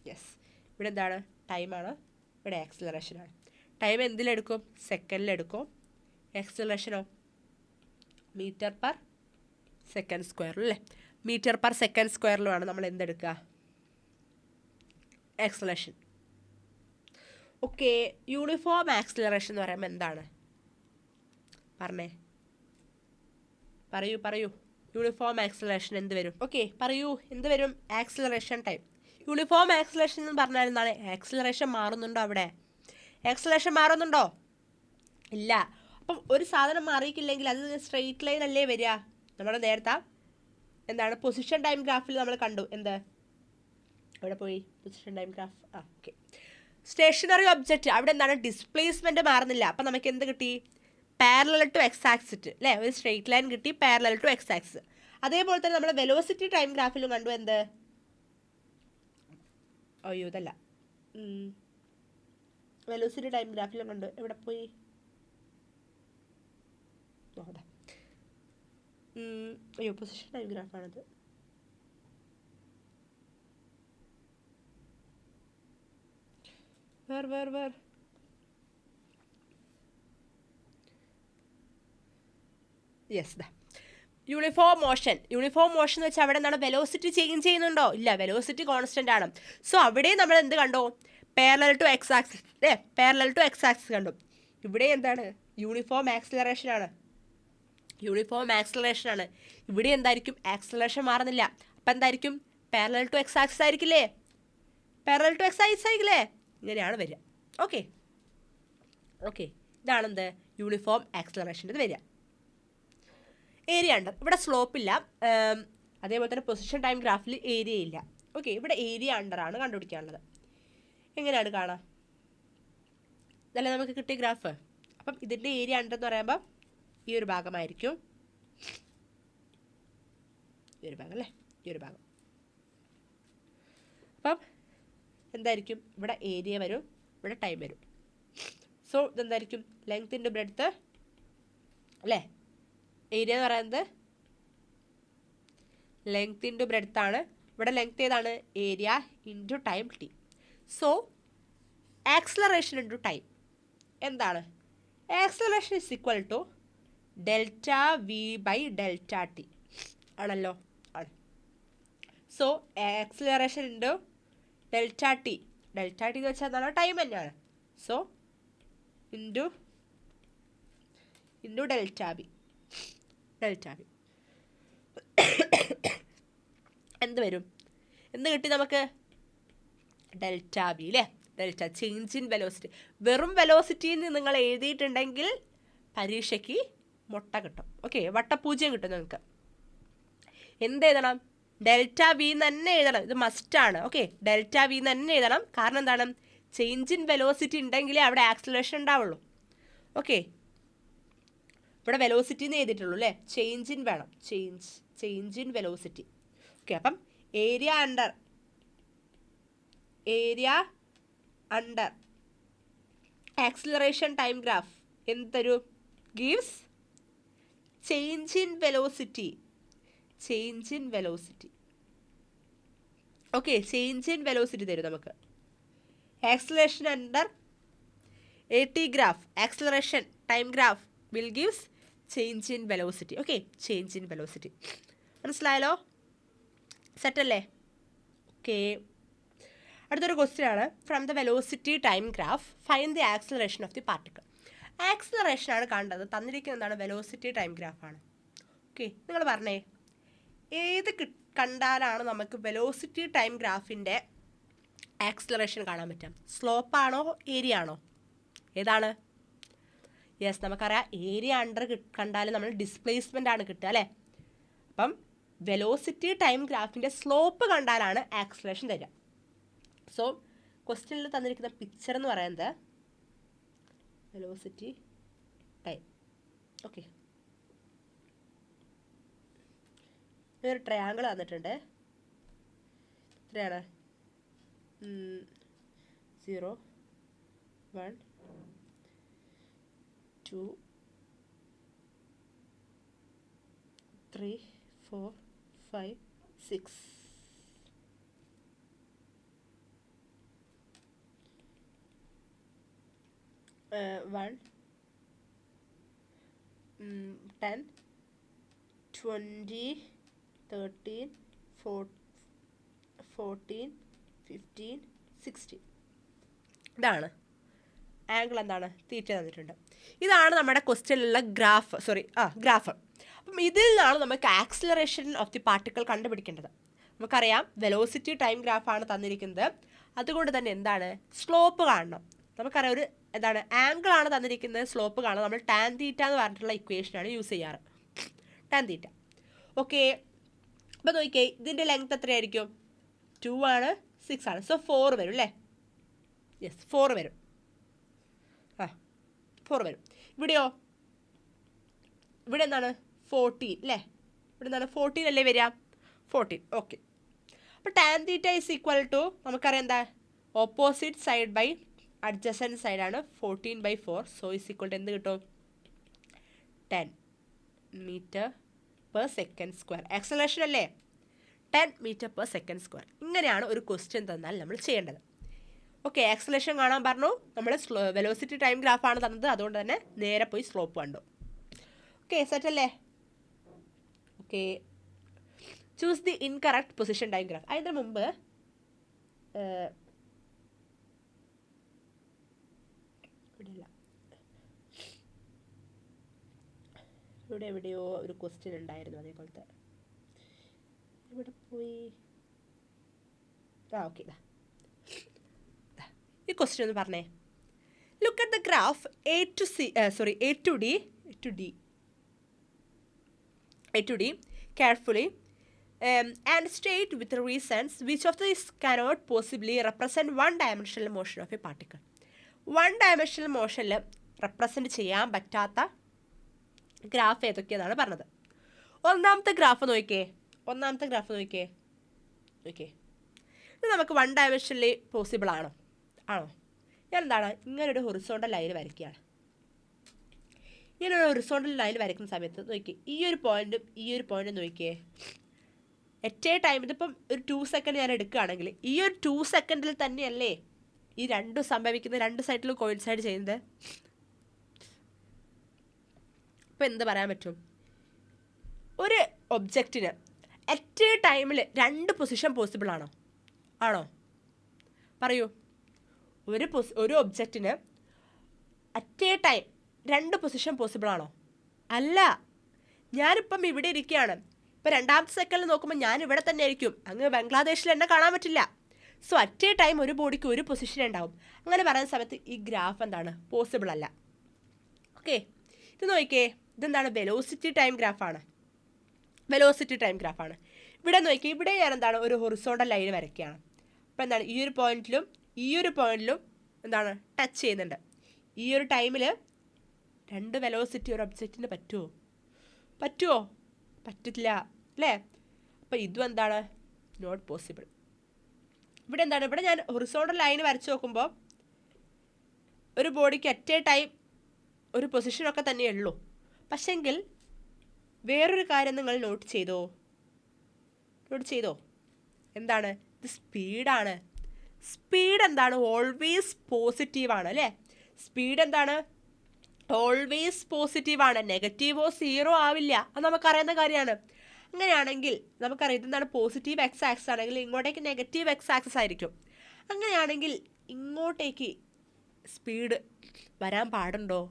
യെസ്, ഇവിടെ എന്താണ്, ടൈമാണ്, ഇവിടെ ആക്സിലറേഷനാണ്. ടൈം എന്തിലെടുക്കും, സെക്കൻഡിലെടുക്കും. ആക്സിലറേഷനോ മീറ്റർ പെർ സെക്കൻഡ് സ്ക്വയറിൽ അല്ലേ, മീറ്റർ പെർ സെക്കൻഡ് സ്ക്വയറിലുമാണ് നമ്മൾ എന്തെടുക്കുക, ആക്സിലറേഷൻ. ഓക്കെ, യൂണിഫോം ആക്സിലറേഷൻ എന്ന് പറയുമ്പോൾ എന്താണ് പറഞ്ഞേ, പറയൂ. യൂണിഫോം ആക്സിലറേഷൻ എന്ത് വരും, ഓക്കെ പറയൂ, എന്ത് വരും, ആക്സിലറേഷൻ ടൈം. യൂണിഫോം ആക്സിലറേഷൻ എന്ന് പറഞ്ഞാൽ എന്താണ്, ആക്സിലറേഷൻ മാറുന്നുണ്ടോ, അവിടെ ആക്സിലറേഷൻ മാറുന്നുണ്ടോ, ഇല്ല. അപ്പം ഒരു സാധനം മാറിയിട്ടില്ലെങ്കിൽ അത് സ്ട്രെയിറ്റ് ലൈൻ അല്ലേ വരിക. നമ്മൾ നേരത്തെ എന്താണ് പൊസിഷൻ ടൈം ഗ്രാഫിൽ നമ്മൾ കണ്ടു, എന്ത് അവിടെ പോയി position time graph, okay. Stationary object അവിടെ എന്താണ്, ഡിസ്പ്ലേസ്മെൻറ്റ് മാറുന്നില്ല. അപ്പം നമുക്ക് എന്ത് കിട്ടി, പാരലൽ ടു എക്സ് ആക്സിസ് അല്ലേ, ഒരു സ്ട്രെയിറ്റ് ലൈൻ കിട്ടി പാരലൽ ടു എക്സ് ആക്സിസ്. അതേപോലെ തന്നെ നമ്മൾ വെലോസിറ്റി ടൈം ഗ്രാഫിലും കണ്ടു, എന്ത്, അയ്യോ ഇതല്ല, വെലോസിറ്റി ടൈം ഗ്രാഫിലും കണ്ടു, എവിടെ പോയി, അയ്യോ പൊസിഷൻ ടൈം ഗ്രാഫാണത്. വേർ യെസ് ദാ യൂണിഫോം മോഷൻ. യൂണിഫോം മോഷൻ എന്ന് വെച്ചാൽ അവിടെ എന്താണ്, വെലോസിറ്റി ചേഞ്ച് ചെയ്യുന്നുണ്ടോ, ഇല്ല, വെലോസിറ്റി കോൺസ്റ്റൻ്റ് ആണ്. സോ അവിടെ നമ്മൾ എന്ത് കണ്ടോ, പാരലൽ ടു എക്സ് ആക്സിസ് അല്ലേ, പാരലൽ ടു എക്സ് ആക്സിസ് കണ്ടു. ഇവിടെ എന്താണ്, യൂണിഫോം ആക്സിലറേഷൻ ആണ്, യൂണിഫോം ആക്സിലറേഷൻ ആണ്. ഇവിടെ എന്തായിരിക്കും, ആക്സിലറേഷൻ മാറുന്നില്ല. അപ്പം എന്തായിരിക്കും, പാരലൽ ടു എക്സ് ആക്സിസ് ആയിരിക്കില്ലേ, പാരലൽ ടു എക്സ് ആക്സിസ് ആയിരിക്കില്ലേ, ഇങ്ങനെയാണ് വരിക. ഓക്കെ ഓക്കെ, ഇതാണെന്ത്, യൂണിഫോം ആക്സിലറേഷൻ്റെ വരിക. ഏരിയ അണ്ടർ, ഇവിടെ സ്ലോപ്പ് ഇല്ല, അതേപോലെ തന്നെ പൊസിഷൻ ടൈം ഗ്രാഫിൽ ഏരിയ ഇല്ല. ഓക്കെ, ഇവിടെ ഏരിയ അണ്ടറാണ് കണ്ടുപിടിക്കാനുള്ളത്. എങ്ങനെയാണ് കാണാം, ഇതല്ലേ നമുക്ക് കിട്ടിയ ഗ്രാഫ്. അപ്പം ഇതിൻ്റെ ഏരിയ അണ്ടർ എന്ന് പറയുമ്പോൾ ഈ ഒരു ഭാഗമായിരിക്കും, ഈ ഒരു ഭാഗം അല്ലേ, ഈ ഒരു ഭാഗം. അപ്പം എന്തായിരിക്കും, ഇവിടെ ഏരിയ വരും, ഇവിടെ ടൈം വരും. സോ ഇതെന്തായിരിക്കും, ലെങ്ത് ഇൻറ്റു ബ്രെഡ്ത്ത് അല്ലേ, ഏരിയ എന്ന് പറയുന്നത് ലെങ്ത് ഇൻറ്റു ബ്രെഡ്ത്ത് ആണ്. ഇവിടെ ലെങ്ത് ഏതാണ്, area into time t. So acceleration into time എന്താണ്, acceleration is equal to delta v by delta t ആണല്ലോ, ആണ്. So acceleration into delta t എന്ന് വെച്ചാൽ എന്താണ്, ടൈം തന്നെയാണ്. സോ ഇൻറ്റു ഡെൽറ്റ ബി എന്ത് വരും, എന്ത് കിട്ടി നമുക്ക്? ഡെൽറ്റ വി അല്ലേ? Delta change in velocity. വെറും വെലോസിറ്റിയിൽ നിങ്ങൾ എഴുതിയിട്ടുണ്ടെങ്കിൽ പരീക്ഷയ്ക്ക് മുട്ട കിട്ടും. ഓക്കെ, വട്ടപൂജ്യം കിട്ടും നിങ്ങൾക്ക്. എന്ത് എഴുതണം? ഡെൽറ്റ വി തന്നെ എഴുതണം. ഇത് മസ്റ്റാണ്. ഓക്കെ, ഡെൽറ്റ വി തന്നെ എഴുതണം. കാരണം എന്താണ്? ചേഞ്ച് ഇൻ വെലോസിറ്റി ഉണ്ടെങ്കിലേ അവിടെ ആക്സിലറേഷൻ ഉണ്ടാവുള്ളൂ. ഓക്കെ, ഇവിടെ വെലോസിറ്റി എന്ന് എഴുതിയിട്ടുള്ളൂ അല്ലേ? ചേഞ്ച് ഇൻ വേണം. Change in velocity. ഓക്കെ, അപ്പം area under acceleration time graph എന്തൊരു gives change in velocity. Okay, change in velocity തരും നമുക്ക്. Acceleration under AT graph, acceleration time graph will gives change in velocity. Okay, change in velocity. മനസ്സിലായല്ലോ? സെറ്റല്ലേ? ഓക്കെ, അടുത്തൊരു ക്വസ്റ്റ്യൻ ആണ്. From the velocity time graph find the acceleration of the particle. Acceleration ആണ് കണ്ടത്. തന്നിരിക്കുന്നതാണ് വെലോസിറ്റി ടൈം ഗ്രാഫാണ്. ഓക്കെ, നിങ്ങൾ പറഞ്ഞേ, ഏത് കണ്ടാലാണ് നമുക്ക് വെലോസിറ്റി ടൈം ഗ്രാഫിൻ്റെ ആക്സിലറേഷൻ കാണാൻ പറ്റും? സ്ലോപ്പാണോ ഏരിയ ആണോ? ഏതാണ്? യെസ്, നമുക്കറിയാം ഏരിയ അണ്ടർ കണ്ടാൽ നമ്മൾ ഡിസ്പ്ലേസ്മെൻ്റ് ആണ് കിട്ടുക അല്ലേ? അപ്പം വെലോസിറ്റി ടൈം ഗ്രാഫിൻ്റെ സ്ലോപ്പ് കണ്ടാലാണ് ആക്സിലറേഷൻ തരിക. സോ ക്വസ്റ്റ്യനിൽ തന്നിരിക്കുന്ന പിക്ചർ എന്ന് പറയുന്നത് വെലോസിറ്റി ടൈം. ഓക്കെ, ഒരു ട്രയാങ്കിൾ തന്നിട്ടുണ്ട്. എത്രയാണ്? 0 1 2 3 4 5 6. One 10 20 13 14 15 16. ഇതാണ് ആംഗിൾ. എന്താണ്? തീറ്റ തന്നിട്ടുണ്ട്. ഇതാണ് നമ്മുടെ ക്വസ്റ്റ്യനിലുള്ള ഗ്രാഫ്. അപ്പം ഇതിൽ നിന്നാണ് നമുക്ക് ആക്സിലറേഷൻ ഓഫ് ദി പാർട്ടിക്കിൾ കണ്ടുപിടിക്കേണ്ടത്. നമുക്കറിയാം വെലോസിറ്റി ടൈം ഗ്രാഫാണ് തന്നിരിക്കുന്നത്. അതുകൊണ്ട് തന്നെ എന്താണ്? സ്ലോപ്പ് കാണണം. നമുക്കറിയാം ഒരു എന്താണ് ആംഗിൾ ആണ് തന്നിരിക്കുന്നത്, സ്ലോപ്പ് കാണണം. നമ്മൾ ടാൻ തീറ്റ എന്ന് പറഞ്ഞിട്ടുള്ള ഇക്വേഷനാണ് യൂസ് ചെയ്യാറ്. Tan theta. ഓക്കെ, അപ്പോൾ നോക്കിയേ, ഇതിൻ്റെ ലെങ്ത് എത്രയായിരിക്കും? 2 ആണ്, 6 ആണ്. സോ 4 വരും അല്ലേ? യെസ്, 4 വരും. 4 വരും. ഇവിടെയോ? ഇവിടെ എന്താണ്? 14 അല്ലേ? ഇവിടെ എന്താണ്? 14 അല്ലേ വരിക? 14. ഓക്കെ, അപ്പോൾ tan theta is equal to നമുക്കറിയാം എന്താ? ഓപ്പോസിറ്റ് സൈഡ് ബൈ അഡ്ജസൻറ്റ് സൈഡാണ്. 14/4. സോ ഈസ് ഈക്വൽ ടു എന്ത് കിട്ടും? 10 m/s². ആക്സലറേഷൻ അല്ലേ? 10 m/s². ഇങ്ങനെയാണ് ഒരു ക്വസ്റ്റ്യൻ തന്നാൽ നമ്മൾ ചെയ്യേണ്ടത്. ഓക്കെ, ആക്സലറേഷൻ കാണാൻ പറഞ്ഞു. നമ്മൾ വെലോസിറ്റി ടൈം ഗ്രാഫാണ് തന്നത്. അതുകൊണ്ട് തന്നെ നേരെ പോയി സ്ലോപ്പ് കണ്ടു. ഓക്കെ, സെറ്റല്ലേ? Okay, choose the incorrect position time graph. അതിന് മുമ്പ് ഇവിടെ എവിടെയോ ഒരു ക്വസ്റ്റ്യൻ ഉണ്ടായിരുന്നു അതേപോലത്തെ. ഇവിടെ പോയി. ഓക്കെ, ഈ ക്വസ്റ്റ്യൻ ഒന്ന് പറഞ്ഞേ. Look at the graph A to D carefully and state with reasons which of these cannot possibly represent one-dimensional motion of a particle. One-dimensional മോഷനിൽ റെപ്രസെൻറ്റ് ചെയ്യാൻ പറ്റാത്ത ഗ്രാഫ് ഏതൊക്കെയാണെന്നാണ് പറഞ്ഞത്. ഒന്നാമത്തെ ഗ്രാഫ് നോക്കിയേ. ഇത് നമുക്ക് 1 ഡയമെൻഷനിൽ പോസിബിൾ ആണോ? ഞാൻ എന്താണ് ഇങ്ങനൊരു ഹൊറിസോണ്ടൽ ലൈൻ വരയ്ക്കുകയാണ്. ഇങ്ങനൊരു ഹൊറിസോണ്ടൽ ലൈൻ വരയ്ക്കുന്ന സമയത്ത് നോക്കിയേ, ഈ ഒരു പോയിന്റും നോക്കിയേ. അറ്റ് എ ടൈം ഇതിപ്പം ഒരു 2 സെക്കൻഡ് ഞാൻ എടുക്കുകയാണെങ്കിൽ ഈ ഒരു 2 സെക്കൻഡിൽ തന്നെയല്ലേ ഈ രണ്ടും സംഭവിക്കുന്നത്, രണ്ട് സൈഡിലും കോയിൻസൈഡ് ചെയ്യുന്നത്. ഇപ്പം എന്ത് പറയാൻ പറ്റും? ഒരു ഒബ്ജക്റ്റിന് അറ്റ് എ ടൈമിൽ 2 പൊസിഷൻ പോസിബിൾ ആണോ? പറയൂ. ഒരു ഒബ്ജക്റ്റിന് at a time 2 position possible ആണോ? അല്ല. ഞാനിപ്പം ഇവിടെ ഇരിക്കുകയാണ്. ഇപ്പോൾ രണ്ടാമത്തെ സെക്കൻഡിൽ നോക്കുമ്പോൾ ഞാൻ ഇവിടെ തന്നെ ആയിരിക്കും, അങ്ങ് ബംഗ്ലാദേശിൽ എന്നെ കാണാൻ പറ്റില്ല. സോ അറ്റ് എ ടൈം ഒരു ബോഡിക്ക് ഒരു പൊസിഷൻ ഉണ്ടാവും. അങ്ങനെ പറയുന്ന സമയത്ത് ഈ ഗ്രാഫ് എന്താണ്, പോസിബിൾ അല്ല. ഓക്കെ, ഇത് നോക്കിയേ, ഇതെന്താണ്, വെലോസിറ്റി ടൈം ഗ്രാഫാണ്. വെലോസിറ്റി ടൈം ഗ്രാഫാണ്. ഇവിടെ നോക്കിയേ, ഇവിടെ ഞാൻ എന്താണ് ഒരു ഹൊറിസോണ്ടൽ ലൈൻ വരയ്ക്കുകയാണ്. അപ്പോൾ എന്താണ്, ഈ ഒരു പോയിന്റിലും ഈ ഒരു പോയിന്റിലും എന്താണ് ടച്ച് ചെയ്യുന്നുണ്ട്. ഈ ഒരു ടൈമിൽ രണ്ട് വെലോസിറ്റി ഒരു ഒബ്ജക്റ്റിന് പറ്റുമോ? പറ്റില്ല അല്ലേ? അപ്പോൾ ഇതും എന്താണ്, നോട്ട് പോസിബിൾ. ഇവിടെ എന്താണ്, ഇവിടെ ഞാൻ ഹൊറിസോണ്ടൽ ലൈൻ വരച്ച് നോക്കുമ്പോൾ ഒരു ബോഡിക്ക് അറ്റ് എ ടൈം ഒരു പൊസിഷനൊക്കെ തന്നെ ഉള്ളൂ. പക്ഷെങ്കിൽ വേറൊരു കാര്യം നിങ്ങൾ നോട്ട് ചെയ്തോ? എന്താണ്, ഇത് സ്പീഡാണ്. സ്പീഡ് എന്താണ്, ഓൾവേസ് പോസിറ്റീവാണ് അല്ലേ? സ്പീഡ് എന്താണ്, ഓൾവേസ് പോസിറ്റീവാണ്. നെഗറ്റീവോ സീറോ ആവില്ല, അത് നമുക്കറിയുന്ന കാര്യമാണ്. അങ്ങനെയാണെങ്കിൽ നമുക്കറിയാം ഇതെന്താണ്, പോസിറ്റീവ് എക്സ് ആക്സിസ് ആണെങ്കിൽ ഇങ്ങോട്ടേക്ക് നെഗറ്റീവ് എക്സ് ആക്സിസ് ആയിരിക്കും. അങ്ങനെയാണെങ്കിൽ ഇങ്ങോട്ടേക്ക് സ്പീഡ് വരാൻ പാടുണ്ടോ?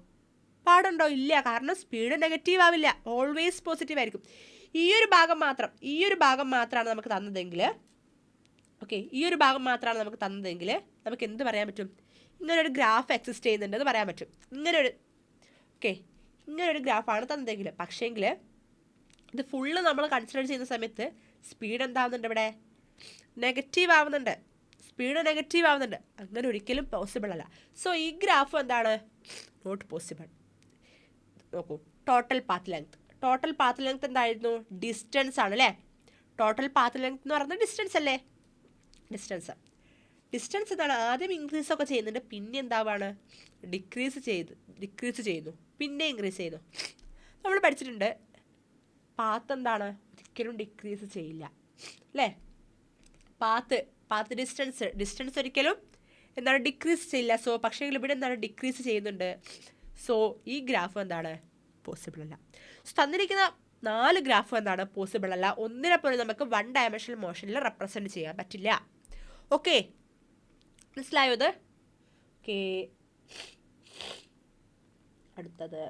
ഇല്ല, കാരണം സ്പീഡ് നെഗറ്റീവ് ആവില്ല, ഓൾവേസ് പോസിറ്റീവ് ആയിരിക്കും. ഈ ഒരു ഭാഗം മാത്രമാണ് നമുക്ക് തന്നതെങ്കിൽ, ഓക്കെ, ഈ ഒരു ഭാഗം മാത്രമാണ് നമുക്ക് തന്നതെങ്കിൽ നമുക്ക് എന്ത് പറയാൻ പറ്റും, ഇങ്ങനൊരു ഗ്രാഫ് എക്സിസ്റ്റ് ചെയ്യുന്നുണ്ടെന്ന് പറയാൻ പറ്റും. ഇങ്ങനൊരു ഗ്രാഫാണ് തന്നതെങ്കിൽ. പക്ഷേങ്കിൽ ഇത് ഫുള്ള് നമ്മൾ കൺസിഡർ ചെയ്യുന്ന സമയത്ത് സ്പീഡ് എന്താവുന്നുണ്ട്, ഇവിടെ നെഗറ്റീവ് ആവുന്നുണ്ട്. അങ്ങനെ ഒരിക്കലും പോസിബിൾ അല്ല. സോ ഈ ഗ്രാഫ് എന്താണ്, നോട്ട് പോസിബിൾ. നോക്കൂ, ടോട്ടൽ പാത്ത് ലെങ്ത് എന്തായിരുന്നു, ഡിസ്റ്റൻസ് ആണ് അല്ലേ? ടോട്ടൽ പാത്ത് ലെങ്ത് എന്ന് പറയുന്നത് ഡിസ്റ്റൻസ് അല്ലേ? ഡിസ്റ്റൻസ് എന്താണ്, ആദ്യം ഇൻക്രീസ് ഒക്കെ ചെയ്യുന്നുണ്ട്, പിന്നെ എന്താവാണ്, ഡിക്രീസ് ചെയ്യുന്നു, പിന്നെ ഇൻക്രീസ് ചെയ്യുന്നു. നമ്മൾ പഠിച്ചിട്ടുണ്ട് പാത്ത് എന്താണ്, ഒരിക്കലും ഡിക്രീസ് ചെയ്യില്ല അല്ലേ? പാത്ത് ഡിസ്റ്റൻസ് ഒരിക്കലും എന്താണ് ഡിക്രീസ് ചെയ്യില്ല. സോ പക്ഷേ ഇവിടെ എന്താണ്, ഡിക്രീസ് ചെയ്യുന്നുണ്ട്. സോ ഈ ഗ്രാഫ് എന്താണ്, പോസിബിൾ അല്ല. സോ തന്നിരിക്കുന്ന 4 ഗ്രാഫ് എന്താണ്, പോസിബിൾ അല്ല. ഒന്നിനെ പോലും നമുക്ക് 1 ഡയമെൻഷണൽ മോഷനിൽ റെപ്രസെൻറ്റ് ചെയ്യാൻ പറ്റില്ല. ഓക്കെ, മനസ്സിലായോ ഇത്? ഓക്കെ, അടുത്തത്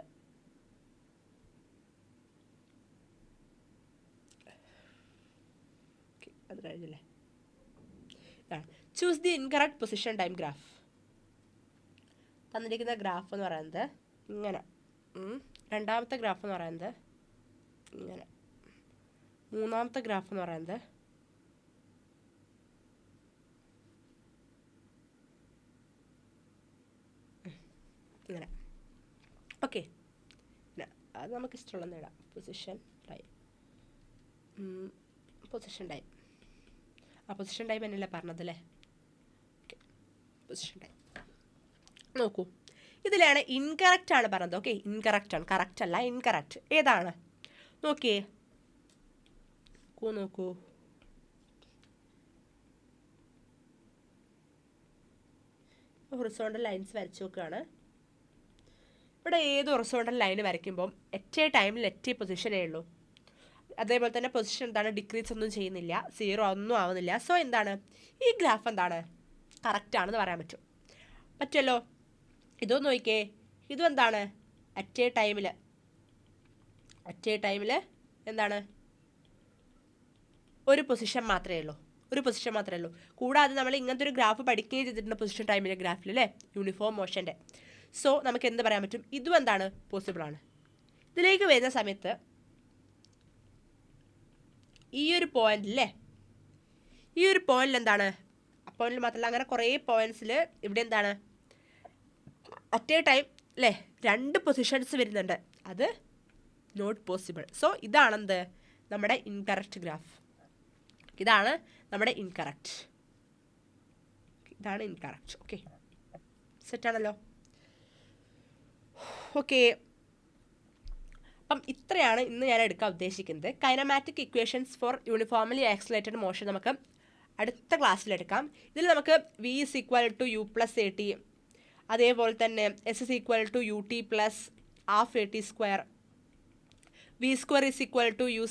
അത് കഴിഞ്ഞല്ലേ. Choose the incorrect position time graph. തന്നിരിക്കുന്ന ഗ്രാഫ് എന്ന് പറയുന്നത് ഇങ്ങനെ, രണ്ടാമത്തെ ഗ്രാഫ് എന്ന് പറയുന്നത് ഇങ്ങനെ, മൂന്നാമത്തെ ഗ്രാഫ് എന്ന് പറയുന്നത് ഇങ്ങനെ. ഓക്കെ, അത് നമുക്ക് ഇഷ്ടമുള്ള നേടാം. പൊസിഷൻ ടൈം പൊസിഷൻ ടൈം എന്നല്ലേ പറഞ്ഞതല്ലേ? ഓക്കെ, പൊസിഷൻ ടൈം നോക്കൂ, ഇതിലാണ് ഇൻകറക്റ്റ് ആണ് പറഞ്ഞത്. ഓക്കെ, ഇൻകറക്റ്റ് ആണ്, കറക്റ്റ് അല്ല, ഇൻകറക്റ്റ്. ഏതാണ് നോക്കിയേ, നോക്കൂ, ഹൊറിസോണ്ടൽ ലൈൻസ് വരച്ച് നോക്കുകയാണ്. ഇവിടെ ഏത് ഹൊറിസോണ്ടൽ ലൈൻ വരയ്ക്കുമ്പം എറ്റ് എ ടൈമിൽ എറ്റ് പൊസിഷനേ ഉള്ളൂ. അതേപോലെ തന്നെ പൊസിഷൻ എന്താണ്, ഡിക്രീസ് ഒന്നും ചെയ്യുന്നില്ല, സീറോ ഒന്നും ആവുന്നില്ല. സോ എന്താണ്, ഈ ഗ്രാഫ് എന്താണ്, കറക്റ്റ് ആണെന്ന് പറയാൻ പറ്റുമല്ലോ. ഇതൊന്ന് നോക്കിയേ, ഇതും എന്താണ്, അറ്റ് എ ടൈമിൽ എന്താണ്, ഒരു പൊസിഷൻ മാത്രമേ ഉള്ളൂ. കൂടാതെ നമ്മൾ ഇങ്ങനത്തെ ഒരു ഗ്രാഫ് പഠിക്കുകയും ചെയ്തിട്ടുണ്ട് പൊസിഷൻ ടൈമിലെ ഗ്രാഫിൽ അല്ലേ, യൂണിഫോം മോഷൻ്റെ. സോ നമുക്ക് എന്ത് പറയാൻ പറ്റും, ഇതും എന്താണ്, പോസിബിൾ ആണ്. ഇതിലേക്ക് വരുന്ന സമയത്ത് ഈ ഒരു പോയിന്റിൽ എന്താണ്, പോയിന്റിൽ മാത്രമല്ല അങ്ങനെ കുറേ പോയിന്റ്സിൽ ഇവിടെ എന്താണ്, അറ്റ് എ ടൈം അല്ലേ 2 പൊസിഷൻസ് വരുന്നുണ്ട്. അത് നോട്ട് പോസിബിൾ. സോ ഇതാണെന്ത്, നമ്മുടെ ഇൻകറക്റ്റ് ഗ്രാഫ്. ഇതാണ് ഇൻകറക്റ്റ്. ഓക്കെ, സെറ്റാണല്ലോ. ഓക്കെ, അപ്പം ഇത്രയാണ് ഇന്ന് ഞാൻ എടുക്കാൻ ഉദ്ദേശിക്കുന്നത്. Kinematic equations four uniformly accelerated motion നമുക്ക് അടുത്ത ക്ലാസ്സിലെടുക്കാം. ഇതിൽ നമുക്ക് v = u + at, അതേപോലെ തന്നെ s = ut + ½ at², v² = u²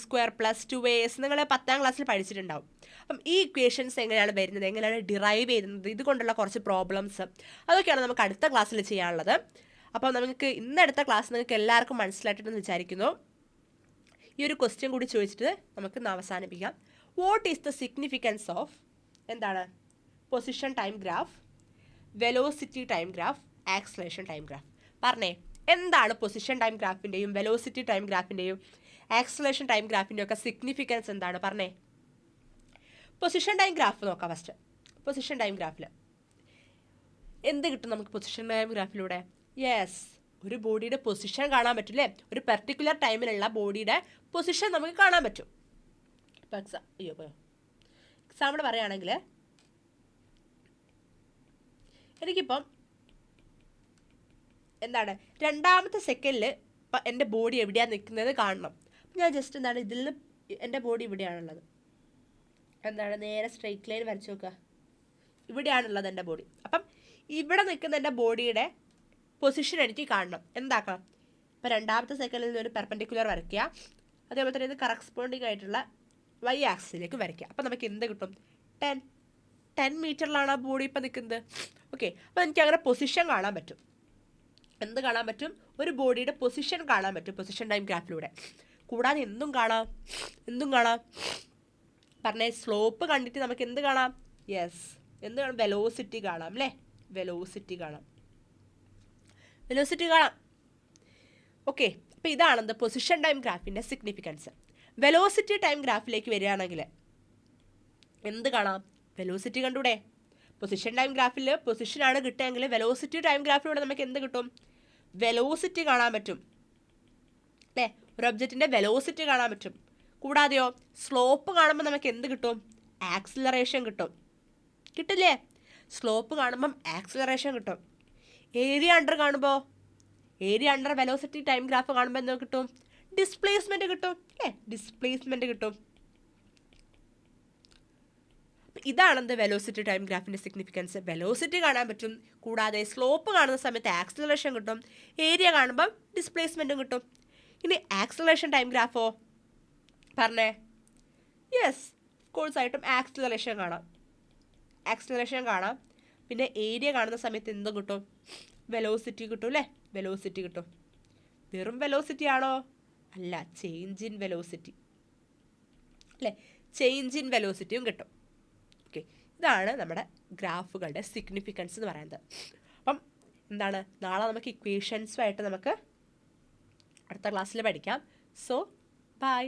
+ 2as. നിങ്ങൾ 10ാം ക്ലാസ്സിൽ പഠിച്ചിട്ടുണ്ടാവും. അപ്പം ഈ ഇക്വേഷൻസ് എങ്ങനെയാണ് വരുന്നത്, എങ്ങനെയാണ് ഡിറൈവ് ചെയ്യുന്നത്, ഇതുകൊണ്ടുള്ള കുറച്ച് പ്രോബ്ലംസ് അതൊക്കെയാണ് നമുക്ക് അടുത്ത ക്ലാസ്സിൽ ചെയ്യാനുള്ളത്. അപ്പോൾ നമുക്ക് ഇന്നടുത്ത ക്ലാസ് നിങ്ങൾക്ക് എല്ലാവർക്കും മനസ്സിലായിട്ടുണ്ടെന്ന് വിചാരിക്കുന്നു. ഈ ഒരു ക്വസ്റ്റ്യൻ കൂടി ചോദിച്ചിട്ട് നമുക്ക് അവസാനിപ്പിക്കാം. What is the significance of എന്താണ് position time graph, velocity time graph, acceleration time graph? പറഞ്ഞേ, എന്താണ് പൊസിഷൻ ടൈം ഗ്രാഫിൻ്റെയും വെലോസിറ്റി ടൈം ഗ്രാഫിൻ്റെയും ആക്സലറേഷൻ ടൈം ഗ്രാഫിൻ്റെയും ഒക്കെ സിഗ്നിഫിക്കൻസ് എന്താണ്? പറഞ്ഞേ. പൊസിഷൻ ടൈം ഗ്രാഫ് നോക്കാം ഫസ്റ്റ്. പൊസിഷൻ ടൈം ഗ്രാഫിൽ എന്ത് കിട്ടും നമുക്ക് പൊസിഷൻ ടൈം ഗ്രാഫിലൂടെ? യെസ്, ഒരു ബോഡിയുടെ പൊസിഷൻ കാണാൻ പറ്റും അല്ലേ? ഒരു പെർട്ടിക്കുലർ ടൈമിലുള്ള ബോഡിയുടെ പൊസിഷൻ നമുക്ക് കാണാൻ പറ്റും. ഇപ്പോൾ എക്സാമ്പിൾ പറയുകയാണെങ്കിൽ എനിക്കിപ്പം എന്താണ് രണ്ടാമത്തെ സെക്കൻഡിൽ ഇപ്പം എൻ്റെ ബോഡി എവിടെയാണ് നിൽക്കുന്നത് കാണണം. ഞാൻ ജസ്റ്റ് എന്താണ് ഇതിൽ നിന്ന് എൻ്റെ ബോഡി ഇവിടെയാണുള്ളത്, എന്താണ് നേരെ സ്ട്രെയിറ്റ് ലൈൻ വരച്ച് നോക്കുക, ഇവിടെയാണുള്ളത് എൻ്റെ ബോഡി. അപ്പം ഇവിടെ നിൽക്കുന്ന എൻ്റെ ബോഡിയുടെ പൊസിഷൻ എനിക്ക് കാണണം. എന്താക്കണം? ഇപ്പം രണ്ടാമത്തെ സെക്കൻഡിൽ നിന്ന് ഒരു പെർപെൻഡിക്കുലർ വരയ്ക്കുക, അതേപോലെ തന്നെ ഇത് കറസ്പോണ്ടിങ് ആയിട്ടുള്ള വൈ ആക്സിലേക്ക് വരയ്ക്കുക. അപ്പം നമുക്ക് എന്ത് കിട്ടും? 10 മീറ്ററിലാണ് ആ ബോഡി ഇപ്പം നിൽക്കുന്നത്. ഓക്കെ, അപ്പോൾ എനിക്ക് അങ്ങനെ പൊസിഷൻ കാണാൻ പറ്റും. എന്ത് കാണാൻ പറ്റും? ഒരു ബോഡിയുടെ പൊസിഷൻ കാണാൻ പറ്റും പൊസിഷൻ ടൈം ഗ്രാഫിലൂടെ. കൂടാതെ എന്തും കാണാം പറഞ്ഞേ, സ്ലോപ്പ് കണ്ടിട്ട് നമുക്ക് എന്ത് കാണാം? യെസ്, എന്ത് കാണാം? വെലോസിറ്റി കാണാം അല്ലേ? വെലോസിറ്റി കാണാം. ഓക്കെ, അപ്പോൾ ഇതാണ് എന്ത് പൊസിഷൻ ടൈം ഗ്രാഫിൻ്റെ സിഗ്നിഫിക്കൻസ്. വെലോസിറ്റി ടൈം ഗ്രാഫിലേക്ക് വരികയാണെങ്കിൽ എന്ത് കാണാം? വെലോസിറ്റി കണ്ടൂടെ? പൊസിഷൻ ടൈം ഗ്രാഫിൽ പൊസിഷനാണ് കിട്ടുകയെങ്കിൽ വെലോസിറ്റി ടൈം ഗ്രാഫിലൂടെ നമുക്ക് എന്ത് കിട്ടും? വെലോസിറ്റി കാണാൻ പറ്റും അല്ലേ? ഒരു ഒബ്ജക്റ്റിൻ്റെ വെലോസിറ്റി കാണാൻ പറ്റും. കൂടാതെയോ സ്ലോപ്പ് കാണുമ്പോൾ നമുക്ക് എന്ത് കിട്ടും? ആക്സിലറേഷൻ കിട്ടില്ലേ? സ്ലോപ്പ് കാണുമ്പം ആക്സിലറേഷൻ കിട്ടും. Area under velocity time graph കാണുമ്പോൾ എന്ത് കിട്ടും? ഡിസ്പ്ലേസ്മെൻറ്റ് കിട്ടും അല്ലേ? ഡിസ്പ്ലേസ്മെൻറ്റ് കിട്ടും. ഇതാണ് എന്ത് വെലോസിറ്റി ടൈം ഗ്രാഫിൻ്റെ സിഗ്നിഫിക്കൻസ്. വെലോസിറ്റി കാണാൻ പറ്റും, കൂടാതെ സ്ലോപ്പ് കാണുന്ന സമയത്ത് ആക്സിലറേഷൻ കിട്ടും, ഏരിയ കാണുമ്പം ഡിസ്പ്ലേസ്മെൻറ്റും കിട്ടും. ഇനി ആക്സിലറേഷൻ ടൈം ഗ്രാഫോ പറഞ്ഞേ? യെസ്, കോഴ്സായിട്ടും ആക്സിലറേഷൻ കാണാം. പിന്നെ ഏരിയ കാണുന്ന സമയത്ത് എന്തും കിട്ടും? വെലോസിറ്റി കിട്ടും അല്ലേ? വെലോസിറ്റി കിട്ടും. വെറും വെലോസിറ്റി ആണോ? അല്ല, ചേഞ്ച് ഇൻ വെലോസിറ്റി അല്ലേ? ചേഞ്ച് ഇൻ വെലോസിറ്റിയും കിട്ടും. ഓക്കെ, ഇതാണ് നമ്മുടെ ഗ്രാഫുകളുടെ സിഗ്നിഫിക്കൻസ് എന്ന് പറയുന്നത്. അപ്പം എന്താണ്, നാളെ നമുക്ക് ഇക്വേഷൻസുമായിട്ട് നമുക്ക് അടുത്ത ക്ലാസ്സിൽ പഠിക്കാം. So by.